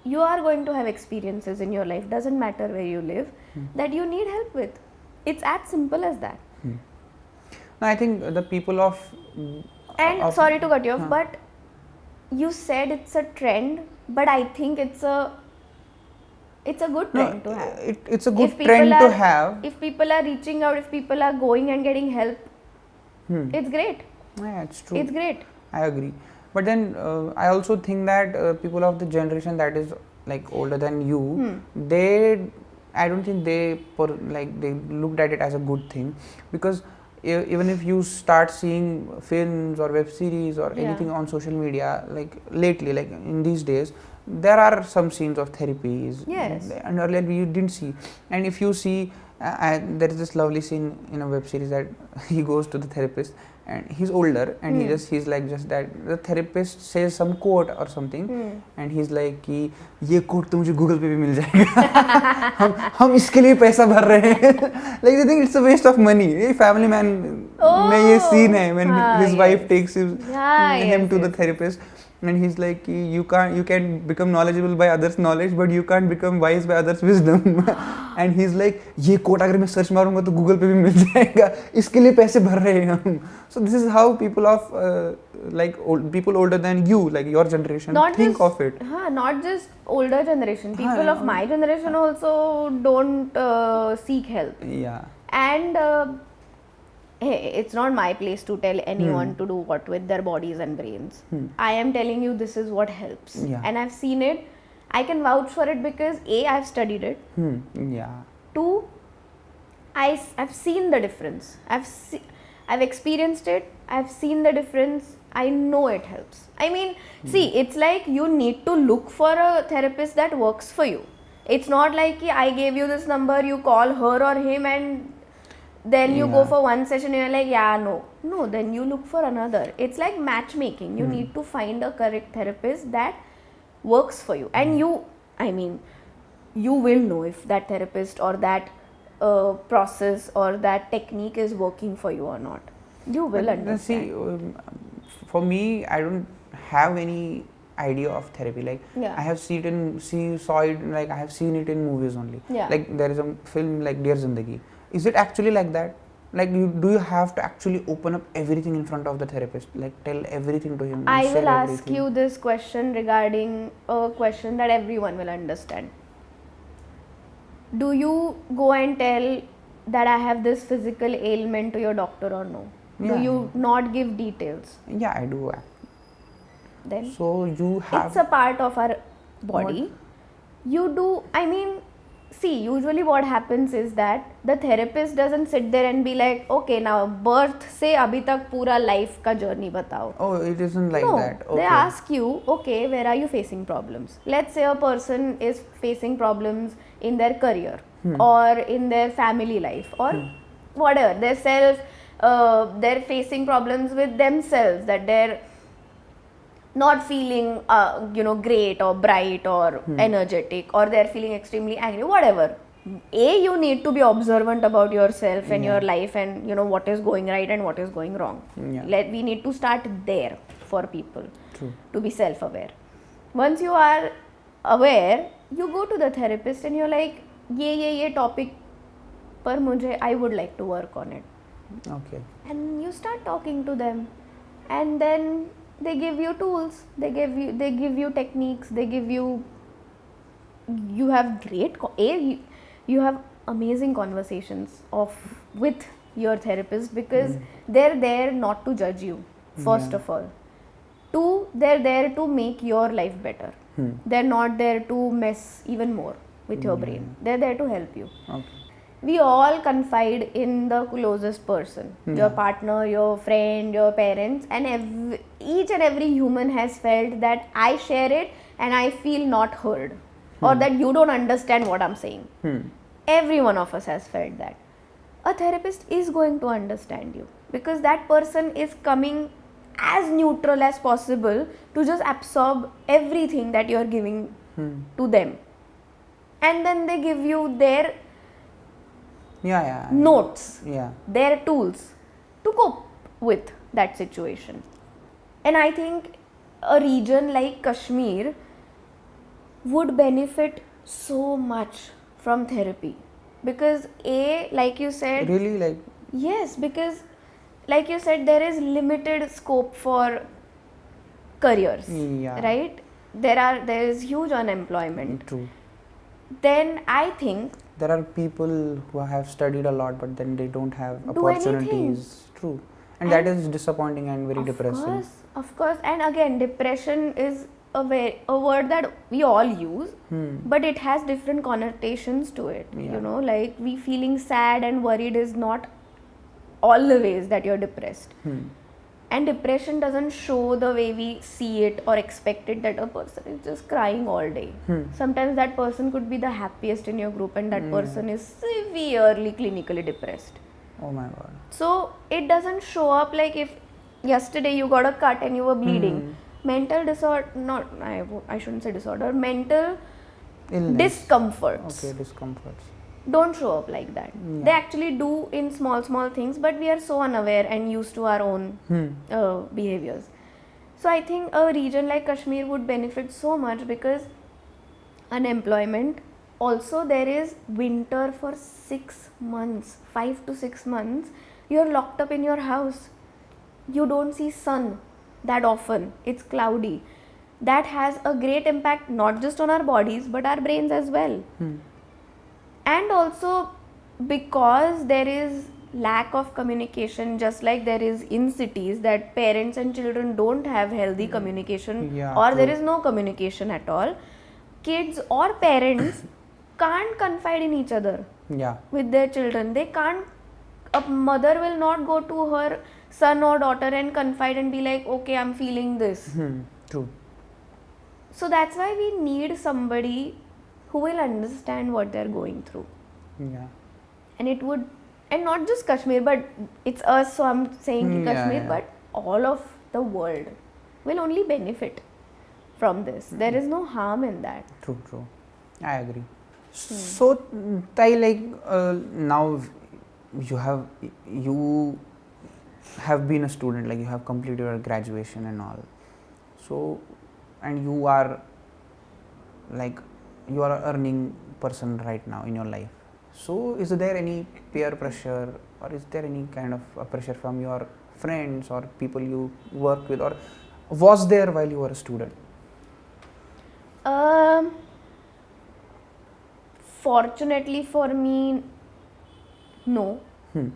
you are going to have experiences in your life, doesn't matter where you live, that you need help with. It's as simple as that. No, I think the people sorry to cut you off, but you said it's a trend, but I think it's a good trend to have. It's a good trend to have. If people are reaching out, if people are going and getting help, it's great. Yeah, it's true. It's great. I agree. But then I also think that people of the generation that is like older than you, I don't think they looked at it as a good thing, because even if you start seeing films or web series or anything on social media, like lately, like in these days, there are some scenes of therapies. Yes. And earlier you didn't see. And if you see, there is this lovely scene in a web series that he goes to the therapist and he's older and he's like just that the therapist says some quote or something and he's like कि ये quote तो मुझे Google पे भी मिल जाएगा हम इसके लिए पैसा भर रहे हैं like they think it's a waste of money. ये Family Man में ये scene है when his wife takes him to the therapist and he's like you can become knowledgeable by others' knowledge but you can't become wise by others' wisdom and he's like ये quote अगर मैं search मारूंगा तो Google पे भी मिल जाएगा इसके लिए पैसे भर रहे हैं हम. So this is how people of people older than you, like your generation, think of it. Not just older generation, people of my generation also don't seek help. Yeah. And hey, it's not my place to tell anyone to do what with their bodies and brains. I am telling you this is what helps. Yeah. And I've seen it. I can vouch for it because A, I've studied it. Yeah. Two, I've seen the difference. I've experienced it. I've seen the difference. I know it helps. I mean, see, it's like you need to look for a therapist that works for you. It's not like I gave you this number, you call her or him, and then you go for one session and you're like, yeah, no, then you look for another. It's like matchmaking. You need to find a correct therapist that works for you, and you will know if that therapist or that process or that technique is working for you or not. You will understand. See, for me, I don't have any idea of therapy. Like I have seen it, I have seen it in movies only. Like there is a film like Dear Zindagi. Is it actually like that? Like do you have to actually open up everything in front of the therapist, like tell everything to him? I will ask you this question regarding a question that everyone will understand. Do you go and tell that I have this physical ailment to your doctor or no? Yeah. Do you not give details? Yeah, I do. Then so you have, it's a part of our body. What? You do, see, usually what happens is that the therapist doesn't sit there and be like, okay, now birth se abhi tak pura life ka journey batao. Oh, it isn't like that. Okay. They ask you, okay, where are you facing problems? Let's say a person is facing problems in their career or in their family life or whatever, they're facing problems with themselves, that they're not feeling great or bright or energetic, or they're feeling extremely angry, whatever. You need to be observant about yourself and your life, and what is going right and what is going wrong. We need to start there for people. True. To be self-aware. Once you are aware, you go to the therapist and you're like, ye topic par I would like to work on it. Okay. And you start talking to them, and then they give you tools, they give you techniques, you have you have amazing conversations with your therapist, because they're there not to judge you, first of all. Two, they're there to make your life better. They're not there to mess even more with your brain. They're there to help you. Okay. We all confide in the closest person, your partner, your friend, your parents, and each and every human has felt that I share it and I feel not heard, or that you don't understand what I'm saying. Every one of us has felt that. A therapist is going to understand you, because that person is coming as neutral as possible to just absorb everything that you're giving to them, and then they give you their notes, their tools to cope with that situation. And I think a region like Kashmir would benefit so much from therapy, because like you said, really, like, yes, because like you said, there is limited scope for careers, right? There is huge unemployment. True. Then I think there are people who have studied a lot, but then they don't have opportunities. True. And that is disappointing and very depressing. Of course. And again, depression is a word that we all use, but it has different connotations to it. Like we feeling sad and worried is not all the ways that you're depressed. And depression doesn't show the way we see it or expect it, that a person is just crying all day. Sometimes that person could be the happiest in your group, and that person is severely clinically depressed. Oh my God. So it doesn't show up like if yesterday you got a cut and you were bleeding. Mental disorder, I shouldn't say disorder, mental illness, discomforts. Okay, discomforts don't show up like that. They actually do in small things, but we are so unaware and used to our own behaviors. So I think a region like Kashmir would benefit so much, because unemployment, also there is winter for 6 months, 5 to 6 months, you're locked up in your house, you don't see sun that often, it's cloudy. That has a great impact not just on our bodies but our brains as well. And also because there is lack of communication, just like there is in cities that parents and children don't have healthy communication, Yeah, or there true. is no communication at all. Kids or parents can't confide in each other Yeah. with their children. They can't, a mother will not go to her son or daughter and confide and be like, okay, I'm feeling this. True. So that's why we need somebody who will understand what they're going through. Yeah. And it would, and not just Kashmir, but it's us, so I'm saying Yeah, Kashmir, yeah. but all of the world will only benefit from this. There is no harm in that. True. I agree. So, Tai, like now you have been a student, like you have completed your graduation and all. So, and you are like you are an earning person right now in your life. So, is there any peer pressure, or is there any kind of pressure from your friends or people you work with, or was there while you were a student? Fortunately for me, no. Hmm.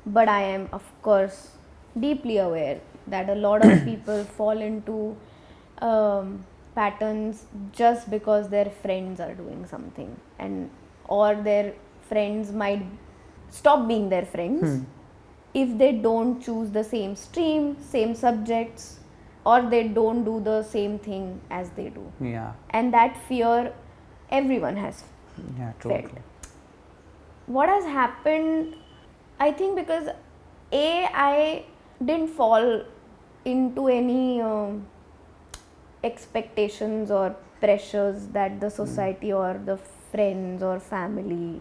But I am, of course, deeply aware that a lot of people fall into patterns just because their friends are doing something, and or their friends might stop being their friends if they don't choose the same stream, same subjects, or they don't do the same thing as they do. Yeah. And that fear everyone has Yeah. True. felt. What has happened, I think, because I didn't fall into any expectations or pressures that the society or the friends or family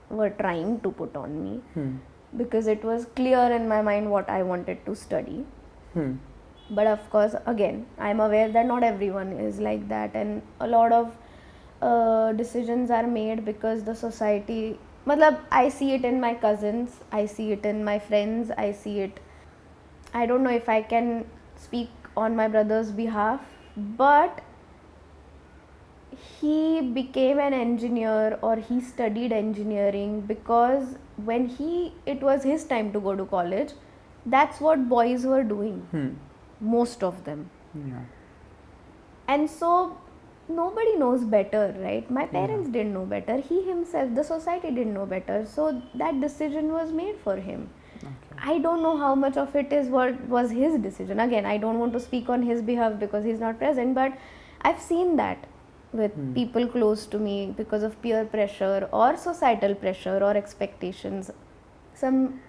were trying to put on me, because it was clear in my mind what I wanted to study. But of course, again, I'm aware that not everyone is like that, and a lot of decisions are made because the society, matlab, I see it in my cousins, I see it in my friends, I see it, I don't know if I can speak on my brother's behalf, but he became an engineer, or he studied engineering because when it was his time to go to college, that's what boys were doing, most of them. Yeah. And so nobody knows better, right? My parents didn't know better, he himself, the society didn't know better, so that decision was made for him. I don't know how much of it is what was his decision. Again, I don't want to speak on his behalf because he's not present, but I've seen that with people close to me because of peer pressure or societal pressure or expectations. Some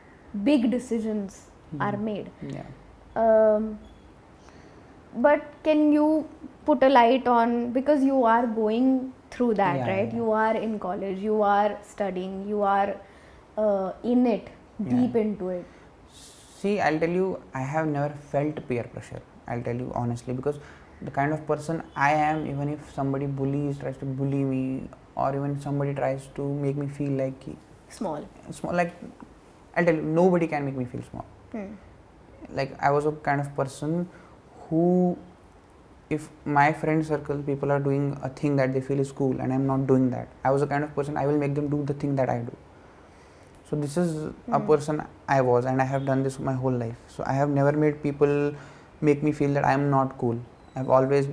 big decisions are made. Yeah. But can you put a light on, because you are going through that, Yeah, right? yeah. You are in college, you are studying, you are in it, deep into it. See, I'll tell you, I have never felt peer pressure. I'll tell you honestly, because the kind of person I am, even if somebody tries to bully me, or even somebody tries to make me feel like Small. like, I'll tell you, nobody can make me feel small. Like, I was a kind of person who, if my friend circle, people are doing a thing that they feel is cool and I'm not doing that, I was a kind of person, I will make them do the thing that I do. So this is a person I was, and I have done this my whole life. So I have never made people make me feel that I am not cool. I've always,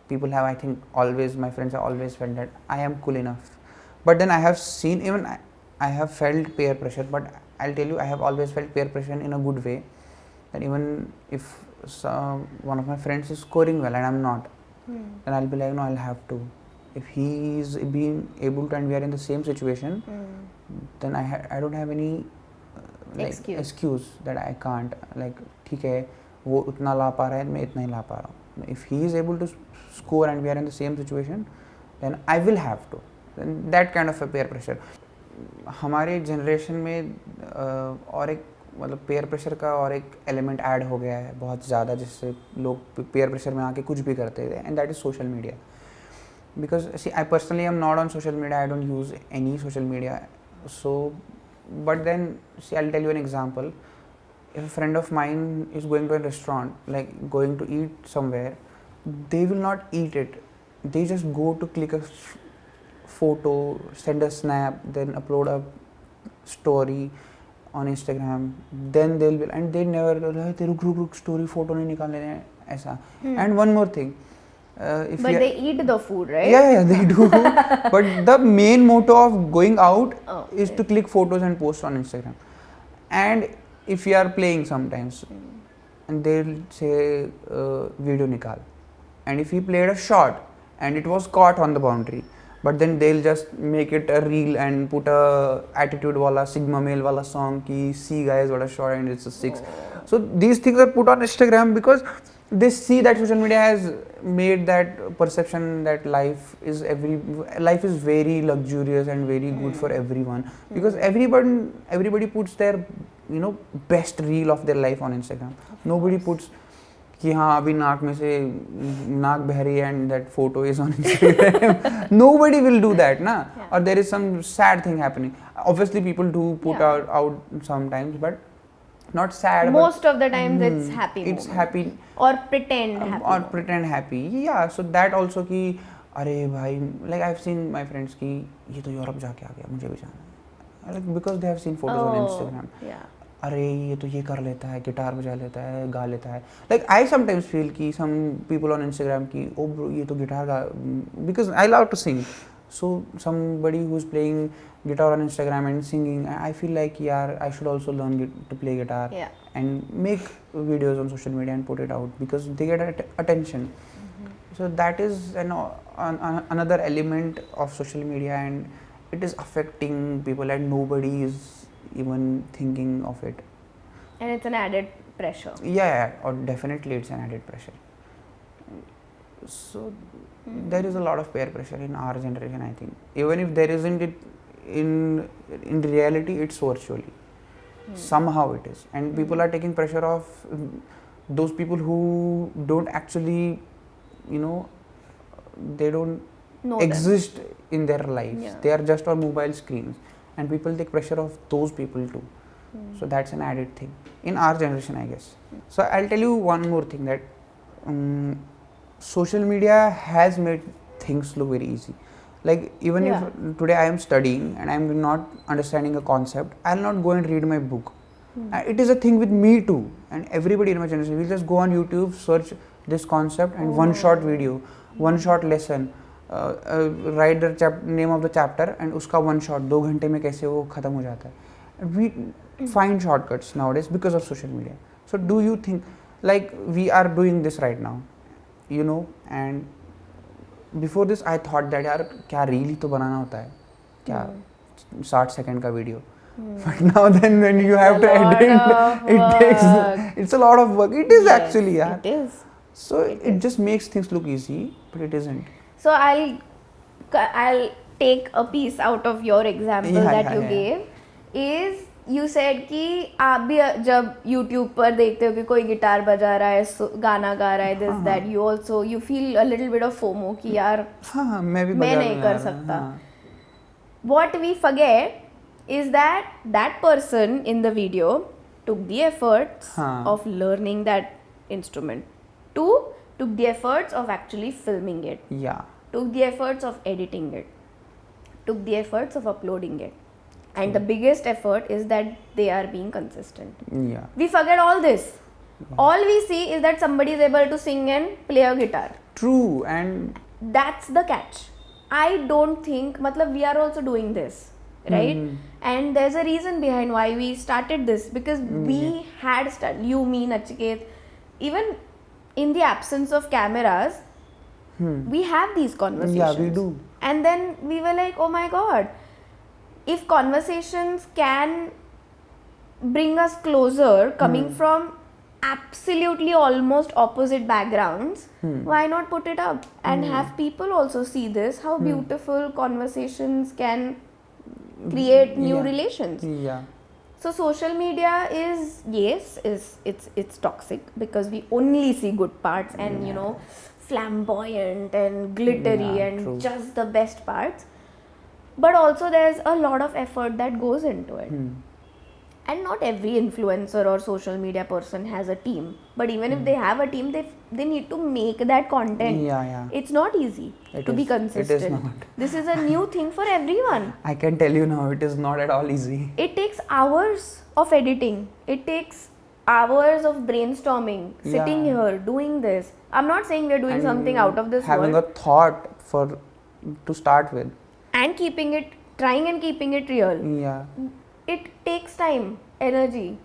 people have, I think, always, my friends have always felt that I am cool enough. But then I have seen, even I have felt peer pressure, but I'll tell you, I have always felt peer pressure in a good way. That even if one of my friends is scoring well and I'm not, then I'll be like, no, I'll have to. If he is being able to and we are in the same situation, then I don't have any excuse that I can't. Like, ठीक है, वो उतना ला पा रहा है, मैं इतना ही ला पा रहा हूँ. If he is able to score and we are in the same situation, then I will have to. Then that kind of a peer pressure. हमारे जनरेशन में और एक मतलब पेयर प्रेशर का और एक एलिमेंट ऐड हो गया है बहुत ज़्यादा, जिससे लोग पेयर प्रेशर में आके कुछ भी करते हैं, and that is social media. Because see, I personally am not on social media, I don't use any social media. So, but then, see, I'll tell you an example. If a friend of mine is going to a restaurant, like going to eat somewhere, they will not eat it. They just go to click a photo, send a snap, then upload a story, on Instagram, then they'll be, and they never te ruk story photo nahi nikalne hai aisa. And one more thing, if But they eat the food, right? yeah, they do. But the main motto of going out is to click photos and post on Instagram. And if you are playing sometimes, and they'll say video nikal, and if he played a shot and it was caught on the boundary, but then they'll just make it a reel and put a attitude wala sigma male wala song ki see guys what a shot and it's a 6. So these things are put on Instagram because they see that social media has made that perception that life is very luxurious and very good for everyone, because everybody puts their best reel of their life on Instagram. Nobody puts कि हाँ अभी नाक में से नाक बह रही है and that photo is on Instagram. Nobody will do that na. Or there is some sad thing happening. Obviously people do put out sometimes, but not sad. Most of the times it's happy. It's happy. Or pretend happy. Or pretend happy. Yeah. So that also कि अरे भाई, like I've seen my friends कि ये तो Europe जाके आ गया, मुझे भी जाना है. Like because they have seen photos on Instagram. Yeah. अरे ये तो ये कर लेता है, गिटार बजा लेता है, गा लेता है. Like I sometimes feel कि some people on Instagram कि oh bro ये तो गिटार गा, because I love to sing. So somebody who's playing guitar on Instagram and singing, I feel like yeah, I should also learn to play guitar and make videos on social media and put it out because they get attention. So that is another element of social media, and it is affecting people and nobody is even thinking of it. And it's an added pressure. Yeah, or definitely it's an added pressure. So there is a lot of peer pressure in our generation, I think. Even if there isn't it in reality, it's virtually. Somehow it is. And people are taking pressure off those people who don't actually, they don't exist in their lives. Yeah. They are just on mobile screens. And people take pressure off those people too. So that's an added thing. In our generation, I guess. So I'll tell you one more thing, that social media has made things look very easy. Like even if today I am studying and I am not understanding a concept, I will not go and read my book. It is a thing with me too, and everybody in my generation will just go on YouTube, search this concept and one short video, one short lesson, write the name of the chapter and uska one shot 2 घंटे में कैसे वो खत्म हो जाता है. We find shortcuts nowadays because of social media. So do you think, like we are doing this right now, and before this I thought that यार क्या रील ही तो बनाना होता है, क्या 60 सेकंड का video. But now then when you have to edit, it's a lot of work. It is actually, yeah. It is. So it just makes things look easy, but it isn't. So I'll take a piece out of your example that you gave. Is you said कि आप भी जब YouTube पर देखते हो कि कोई guitar बजा रहा है, गाना गा रहा है, this that, you feel a little bit of FOMO कि यार मैं नहीं कर सकता. What we forget is that person in the video took the efforts of learning that instrument, took the efforts of actually filming it, took the efforts of editing it, took the efforts of uploading it, and the biggest effort is that they are being consistent. We forget all this. All we see is that somebody is able to sing and play a guitar. True, and that's the catch. I don't think, we are also doing this, right? And there's a reason behind why we started this, because we had you, me, Nachiket, even in the absence of cameras, we have these conversations. Yeah, we do. And then we were like, oh my God, if conversations can bring us closer, coming from absolutely almost opposite backgrounds, why not put it up and have people also see this, how beautiful conversations can create new relations. So social media is, yes, it's toxic because we only see good parts and flamboyant and glittery and just the best parts. But also there's a lot of effort that goes into it. And not every influencer or social media person has a team. But even if they have a team, they need to make that content. Yeah. It's not easy to be consistent. It is not. This is a new thing for everyone. I can tell you now, it is not at all easy. It takes hours of editing. It takes hours of brainstorming, sitting here, doing this. I'm not saying we're doing something out of this having world. a thought to start with. And trying and keeping it real. Yeah. It takes time, energy,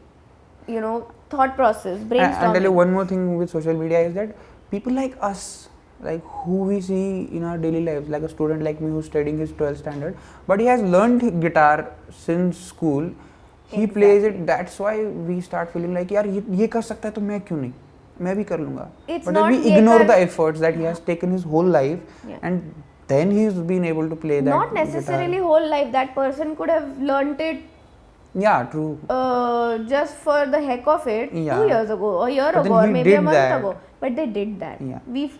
thought process, brainstorming. And tell you one more thing with social media is that people like us, like who we see in our daily lives, like a student like me who's studying his 12th standard, but he has learned guitar since school. He plays it. That's why we start feeling like, यार ये कर सकता है तो मैं क्यों नहीं? मैं भी कर लूँगा. But then we ignore the efforts that he has taken his whole life, and then he's been able to play that. Not necessarily whole life. That person could have learnt it. Yeah, true. Just for the heck of it, 2 years ago, a year but ago, or maybe a month that. ago. But they did that. Yeah. We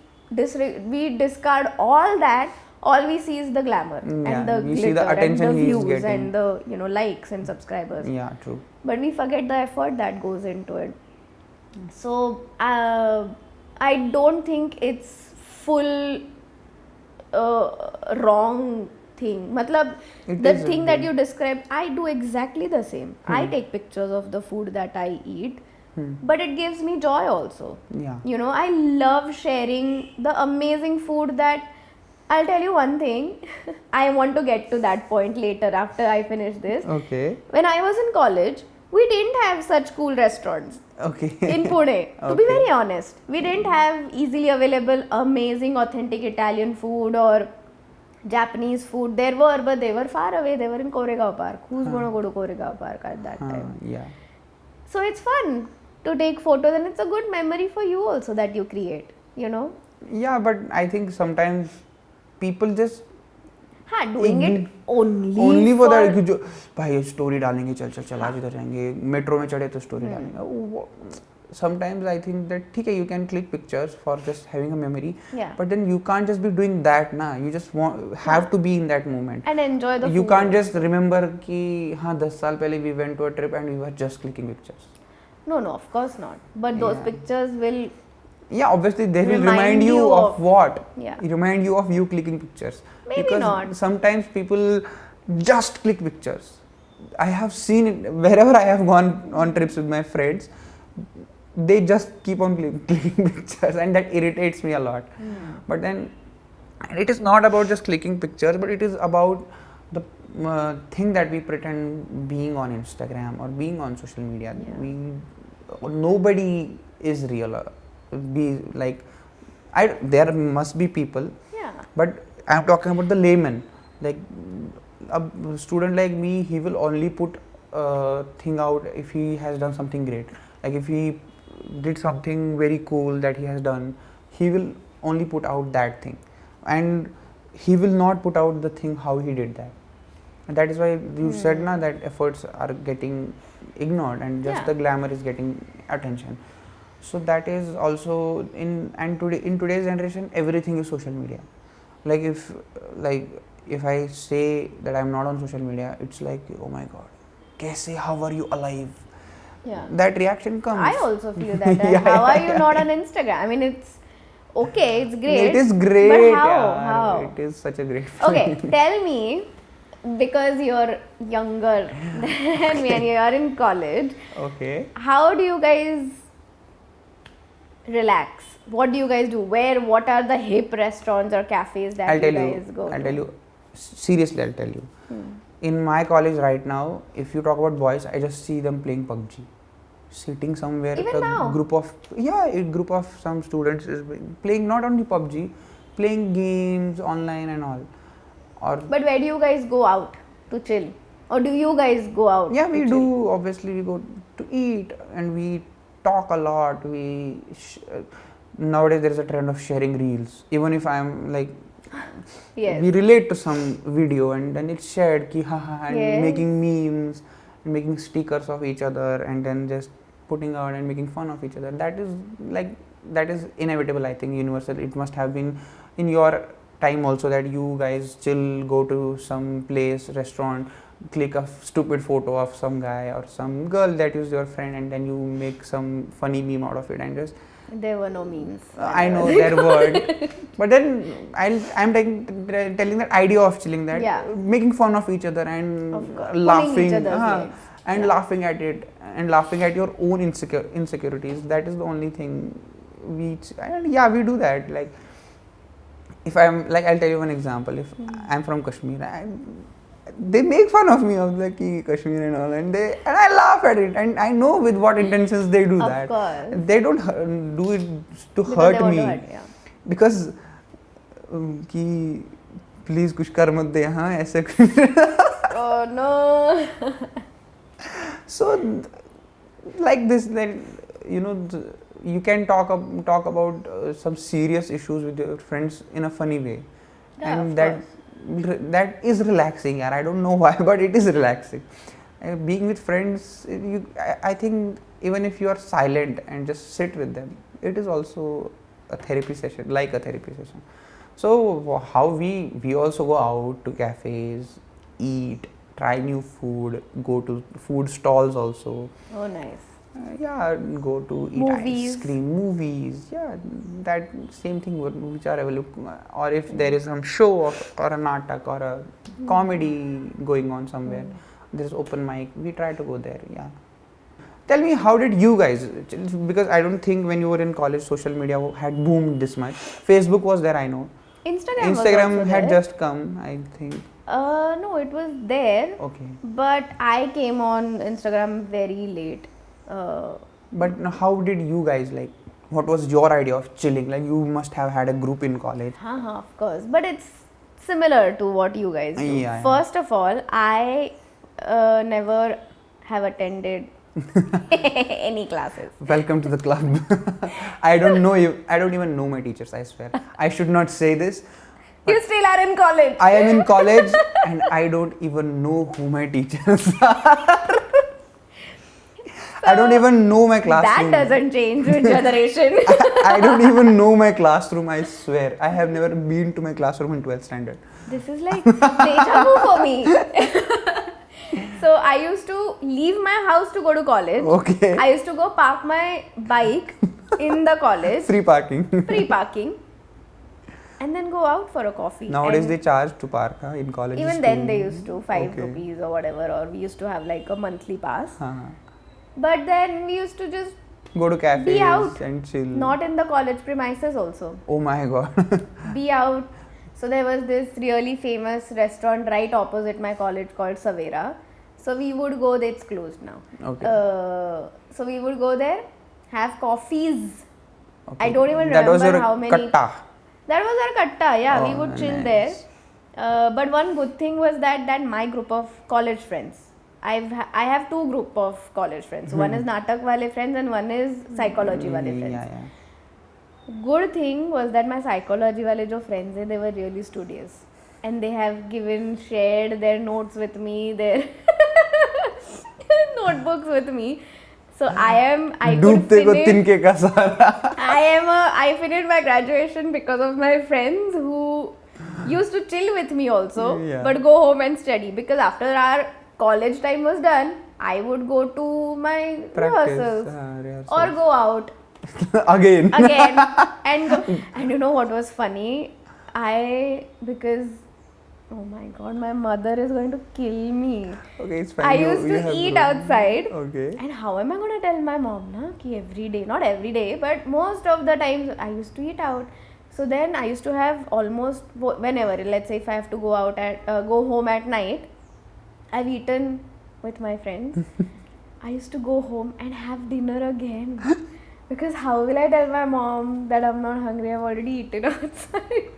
discard all that. All we see is the glamour and the glitter see the attention and the views getting. and the likes and subscribers. Yeah, true. But we forget the effort that goes into it. So I don't think it's full wrong thing. Matlab, the thing that you described, I do exactly the same. I take pictures of the food that I eat, but it gives me joy also. Yeah. I love sharing the amazing food that. I'll tell you one thing. I want to get to that point later after I finish this. Okay. When I was in college, we didn't have such cool restaurants. Okay. In Pune. To be very honest, we didn't have easily available, amazing, authentic Italian food or Japanese food. There were, but they were far away. They were in Koregaon Park. Who's going to go to Koregaon Park at that time? Yeah. So it's fun to take photos, and it's a good memory for you also that you create, Yeah, but I think sometimes people just doing it only for that कि जो भाई story डालेंगे चल आज इधर जाएंगे metro में चढ़े तो स्टोरी डालेंगे. Sometimes I think that ठीक है, you can click pictures for just having a memory, but then you can't just be doing that ना. You just have to be in that moment and enjoy the you food. can't just remember कि हाँ 10 साल पहले we went to a trip and we were just clicking pictures. No, of course not. But those pictures will. Yeah, obviously they will remind you of what? Yeah. Remind you of you clicking pictures. Maybe because not. Sometimes people just click pictures. I have seen it wherever I have gone on trips with my friends. They just keep on clicking pictures, and that irritates me a lot. But then it is not about just clicking pictures, but it is about the thing that we pretend being on Instagram or being on social media. Nobody is real. There must be people, but I am talking about the layman. Like a student like me, he will only put thing out if he has done something great. Like if he did something very cool that he has done, he will only put out that thing, and he will not put out the thing how he did that. And that is why you said na that efforts are getting ignored and just the glamour is getting attention. So that is also in today's generation, everything is social media. Like if I say that I'm not on social media, it's like, oh my god, kaise, how are you alive? Yeah. That reaction comes. I also feel that. How are you not on Instagram? I mean, it's okay, it's great. It is great. But how? It is such a great feeling. Okay, tell me, because you're younger than me and you're in college. Okay. How do you guys relax? What do you guys do? What are the hip restaurants or cafes that you guys go to? I'll tell you. Seriously, I'll tell you. In my college right now, if you talk about boys, I just see them playing PUBG. Sitting somewhere, even now? A group of some students is playing not only PUBG, playing games online and all. But where do you guys go out to chill? Or do you guys go out? Yeah, we do. Obviously, we go to eat and we talk a lot. Nowadays there is a trend of sharing reels. Even if I'm like, we relate to some video and then it's shared and making memes and making stickers of each other and then just putting out and making fun of each other. That is inevitable, I think, universal. It must have been in your time also that you guys chill, go to some place, restaurant, click a stupid photo of some guy or some girl that is your friend, and then you make some funny meme out of it and just. There were no memes. I know there weren't, but then I'm telling that idea of chilling, that making fun of each other and laughing, and laughing at it and laughing at your own insecurities. That is the only thing we we do that. Like if I'm like, I'll tell you one example. If I'm from Kashmir, they make fun of me of like Kashmir and all, and I laugh at it, and I know with what intentions they do that. Course. They don't do it to hurt me, because कि please कुछ कर मत दे हाँ ऐसे. Oh no. So like this, then you can talk about some serious issues with your friends in a funny way, and that is relaxing. And I don't know why, but it is relaxing. Being with friends, I think even if you are silent and just sit with them, it is also a therapy session, like a therapy session. So how we also go out to cafes, eat, try new food, go to food stalls also. Oh, nice. Go to eat ice cream, movies. That same thing which are available. Or if there is some show or a natak or a comedy going on somewhere, there's open mic, we try to go there. Tell me, how did you guys, because I don't think when you were in college social media had boomed this much. Facebook was there, I know. Instagram had just come, I think. No, it was there. Okay. But I came on Instagram very late. But how did you guys, like, what was your idea of chilling? Like, you must have had a group in college. Of course. But it's similar to what you guys do. First of all, I never have attended any classes. Welcome to the club. I don't know you. I don't even know my teachers, I swear. I should not say this. You still are in college. I am in college and I don't even know who my teachers are. I don't even know my classroom. That doesn't change with generation. I don't even know my classroom, I swear. I have never been to my classroom in 12th standard. This is like deja vu for me. So I used to leave my house to go to college. Okay. I used to go park my bike in the college. Free parking. And then go out for a coffee. Nowadays they charge to park in college. Even then they used to 5 rupees or whatever, or we used to have like a monthly pass. But then we used to just go to cafes, be out and chill. Not in the college premises also. Oh my god. Be out. So there was this really famous restaurant right opposite my college called Savera. So we would go there, it's closed now. Okay. So we would go there, have coffees. I don't even remember how many. Katta. That was our katta, we would chill there. But one good thing was that my group of college friends, I have 2 group of college friends. One is Natak wale friends and one is psychology wale friends. Good thing was that my psychology wale jo friends hai, they were really studious. And they have shared their notes with me, their notebooks with me. So I finished my graduation because of my friends who used to chill with me also, but go home and study. Because after our college time was done, I would go to my rehearsals or go out again. And you know what was funny? Because oh my god, my mother is going to kill me. Okay, it's fine. I used to eat outside. Okay. And how am I going to tell my mom ki every day, not every day, but most of the times I used to eat out. So then I used to have almost whenever, let's say if I have to go out go home at night, I've eaten with my friends. I used to go home and have dinner again. Because how will I tell my mom that I'm not hungry? I've already eaten outside.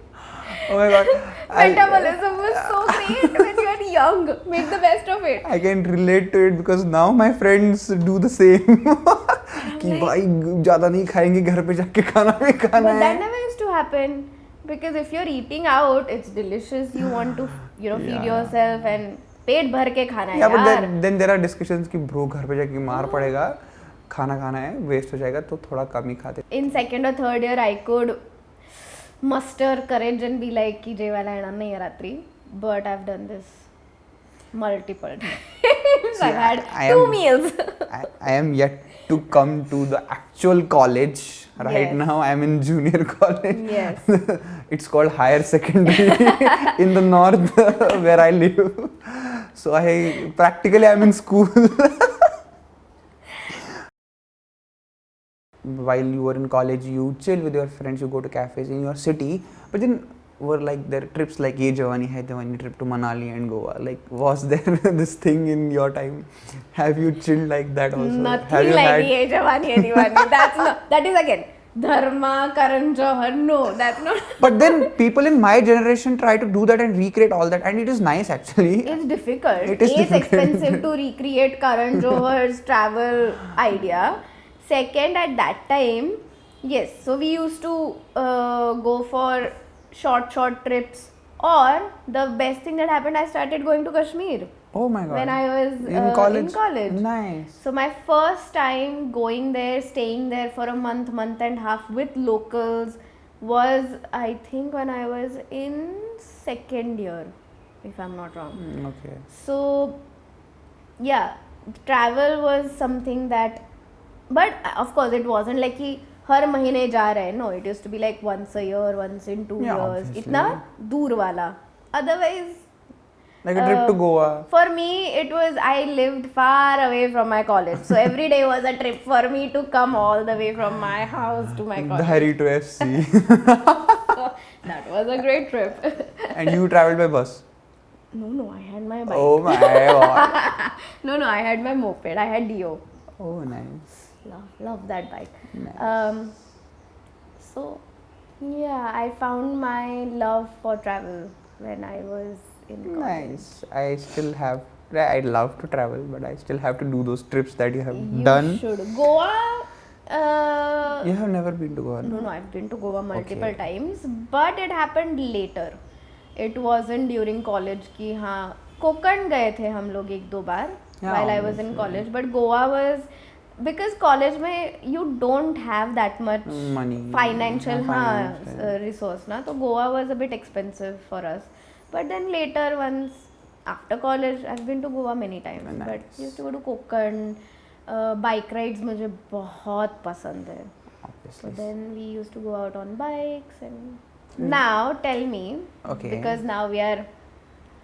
Oh my god. Metabolism was so great when you were young. Make the best of it. I can relate to it because now my friends do the same. कि भाई ज़्यादा नहीं खाएंगे, घर पे जाके खाना भी खाना है. But that never used to happen. Because if you're eating out, it's delicious. You want to, feed yourself and पेट भर के खाना है. But then there are discussions कि bro घर पे जाके मार पड़ेगा, खाना है, waste हो जाएगा, तो थोड़ा कम ही खाते. In second or third year, I could muster courage and be like ki जेवायला येणार नाही रात्री. But I've done this multiple times. I've had two meals. I am yet to come to the actual college. Right Yes. now I am in junior college. Yes. It's called higher secondary in the north where I live. So I practically am in school. While you were in college, you chill with your friends, you go to cafes in your city, but then were like there trips like Ye Jawani Hai Diwani trip to Manali and Goa. Like, was there this thing in your time? Have you chilled like that also? Have Nothing you like had- Ye Jawani Hai Diwani. That's not. That is again Dharma, Karan Johar. No, that's not. But then people in my generation try to do that and recreate all that, and it is nice actually. It's difficult. It is It's difficult. expensive to recreate Karan Johar's travel idea. Second, at that time, yes, so we used to go for short trips. Or the best thing that happened, I started going to Kashmir Oh my god. when I was in college. in college. Nice. So my first time going there, staying there for a month and a half with locals was, I think, when I was in second year, if I'm not wrong. Okay. So yeah, travel was something that, but of course it wasn't like कि हर महीने जा रहे हैं. No, it used to be like once a year, once in 2 Yeah, years. obviously. इतना दूर वाला. Otherwise, Like a trip to Goa. for me, it was, I lived far away from my college. So every day was a trip for me to come all the way from my house to my college. Dhari to FC. That was a great trip. And you traveled by bus. No, I had my bike. Oh my god. No, I had my moped. I had Dio. Oh nice. Love that bike. Nice. So yeah, I found my love for travel when I was in college. Nice. I love to travel, but I still have to do those trips that you have You done. should. Goa. You have never been to Goa. No, I've been to Goa multiple Okay. times, but it happened later. It wasn't during college कि हाँ कोकण गए थे हम लोग 1-2 बार Yeah, while I was in obviously. college, but Goa was, because college में you don't have that much Money. financial Yeah, financial. resource ना, तो Goa was a bit expensive for us. But then later, once after college, I've been to Goa many times. Nice. But used to go to Konkan. Bike rides मुझे बहुत पसंद है. So Obviously. then we used to go out on bikes and now tell me, Okay. because now we are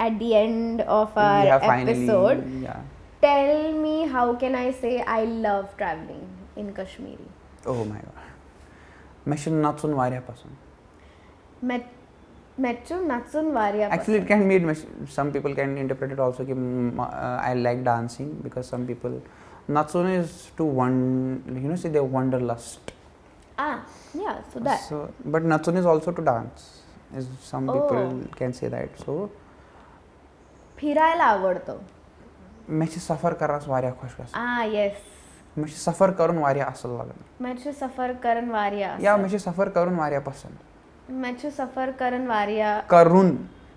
at the end of our Yeah, finally. episode. Yeah. Tell me, how can I say I love traveling in Kashmiri? Oh my god. مےٚ چھُ نَژُن واریاہ پسنٛد. Metro Natsun Varya. Actually, it can be. Some people can interpret it also. Ki, I like dancing because some people. Natsun is to say their wanderlust. Yeah. So that. So, but Natsun is also to dance. Some people Oh. can say that. So. फिरायला आवडतं. مےٚ چھِ سفر کرنس واریاہ خۄش گژھان. Yes. مےٚ چھِ سفر کرُن واریاہ اصل لگان. مےٚ چھُ سفر کرن واریاہ. یا مےٚ چھِ سفر کرُن واریاہ پسنٛد. مےٚ چھُ سفر کرن واریاہ. کرُن.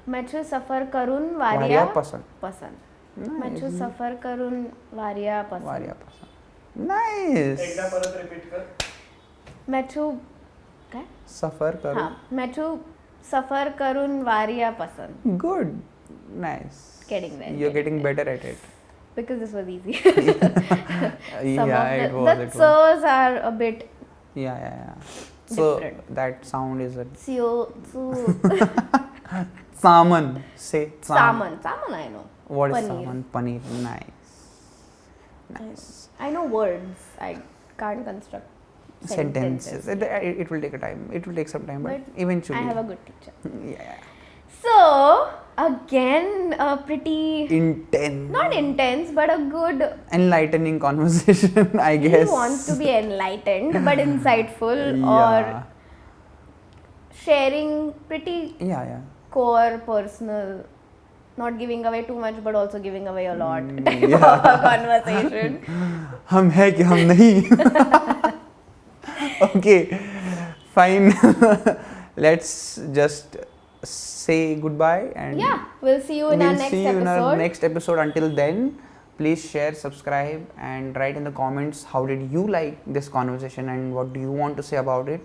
مےٚ چھُ سفر کرُن واریاہ واریاہ پسنٛد. پسنٛد. مےٚ چھُ سفر کرُن واریاہ پسنٛد. واریاہ پسنٛد. Nice. एकदा परत रिपीट कर. مےٚ چھُ काय? سفر کرُن. हाँ, مےٚ چھُ سفر کرُن واریاہ پسنٛد. Good. Nice. Getting there. You're getting better at it. Because this was easy. Yeah, it was. The S's are a bit Yeah. So different. that sound is a salmon. Say salmon. Salmon I know. What is Paneer. salmon? Paneer. Nice. I know words. I can't construct Sentences. It will take a time. It will take some time, but eventually. I have a good teacher. Yeah. So again, a pretty Intense. not intense, but a good. Enlightening conversation, I guess. He wants to be enlightened, but insightful, Yeah. or sharing pretty Yeah. core personal, not giving away too much but also giving away a lot type Yeah. of a conversation. हम है कि हम नहीं. Okay, fine. Let's just say goodbye and Yeah, we'll see you in our next see you in our episode. next episode. Until then, please share, subscribe, and write in the comments how did you like this conversation and what do you want to say about it.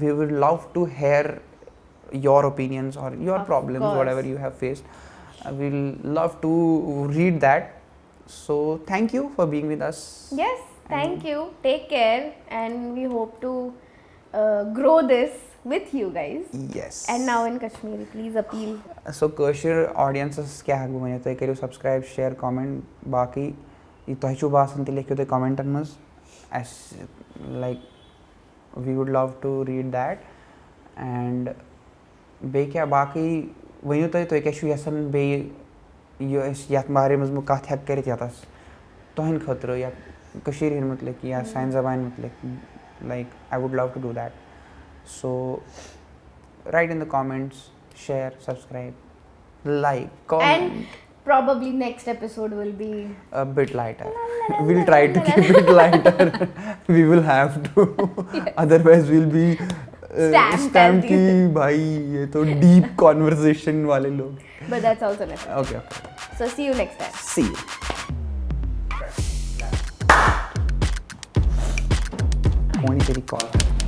We would love to hear your opinions or your Of problems, course. whatever you have faced. We'll love to read that. So thank you for being with us. Yes, thank you. Take care, and we hope to grow this with you guys. Yes. And now in Kashmiri, please appeal. So Kashmir audiences क्या है वो तो करियो subscribe, share, comment. बाकी ये तो हिचू बासन ते लिखियो ते comment मस. As like we would love to read that. And बे क्या बाकी वही तो क्या शु यसन बे यो यात बारे में मुझे कथ हक करित यातस तो हिन खतरो या कशीर हिन मतलब या साइन ज़बान मतलब like I would love to do that. So write in the comments, share, subscribe, like, comment. And probably next episode will be A bit lighter. We'll try to keep it lighter. We will have to. Yes. Otherwise we'll be Stamped की भाई ये तो deep conversation वाले लोग. but that's also necessary. Okay. So see you next time. See you. कौन तेरी call?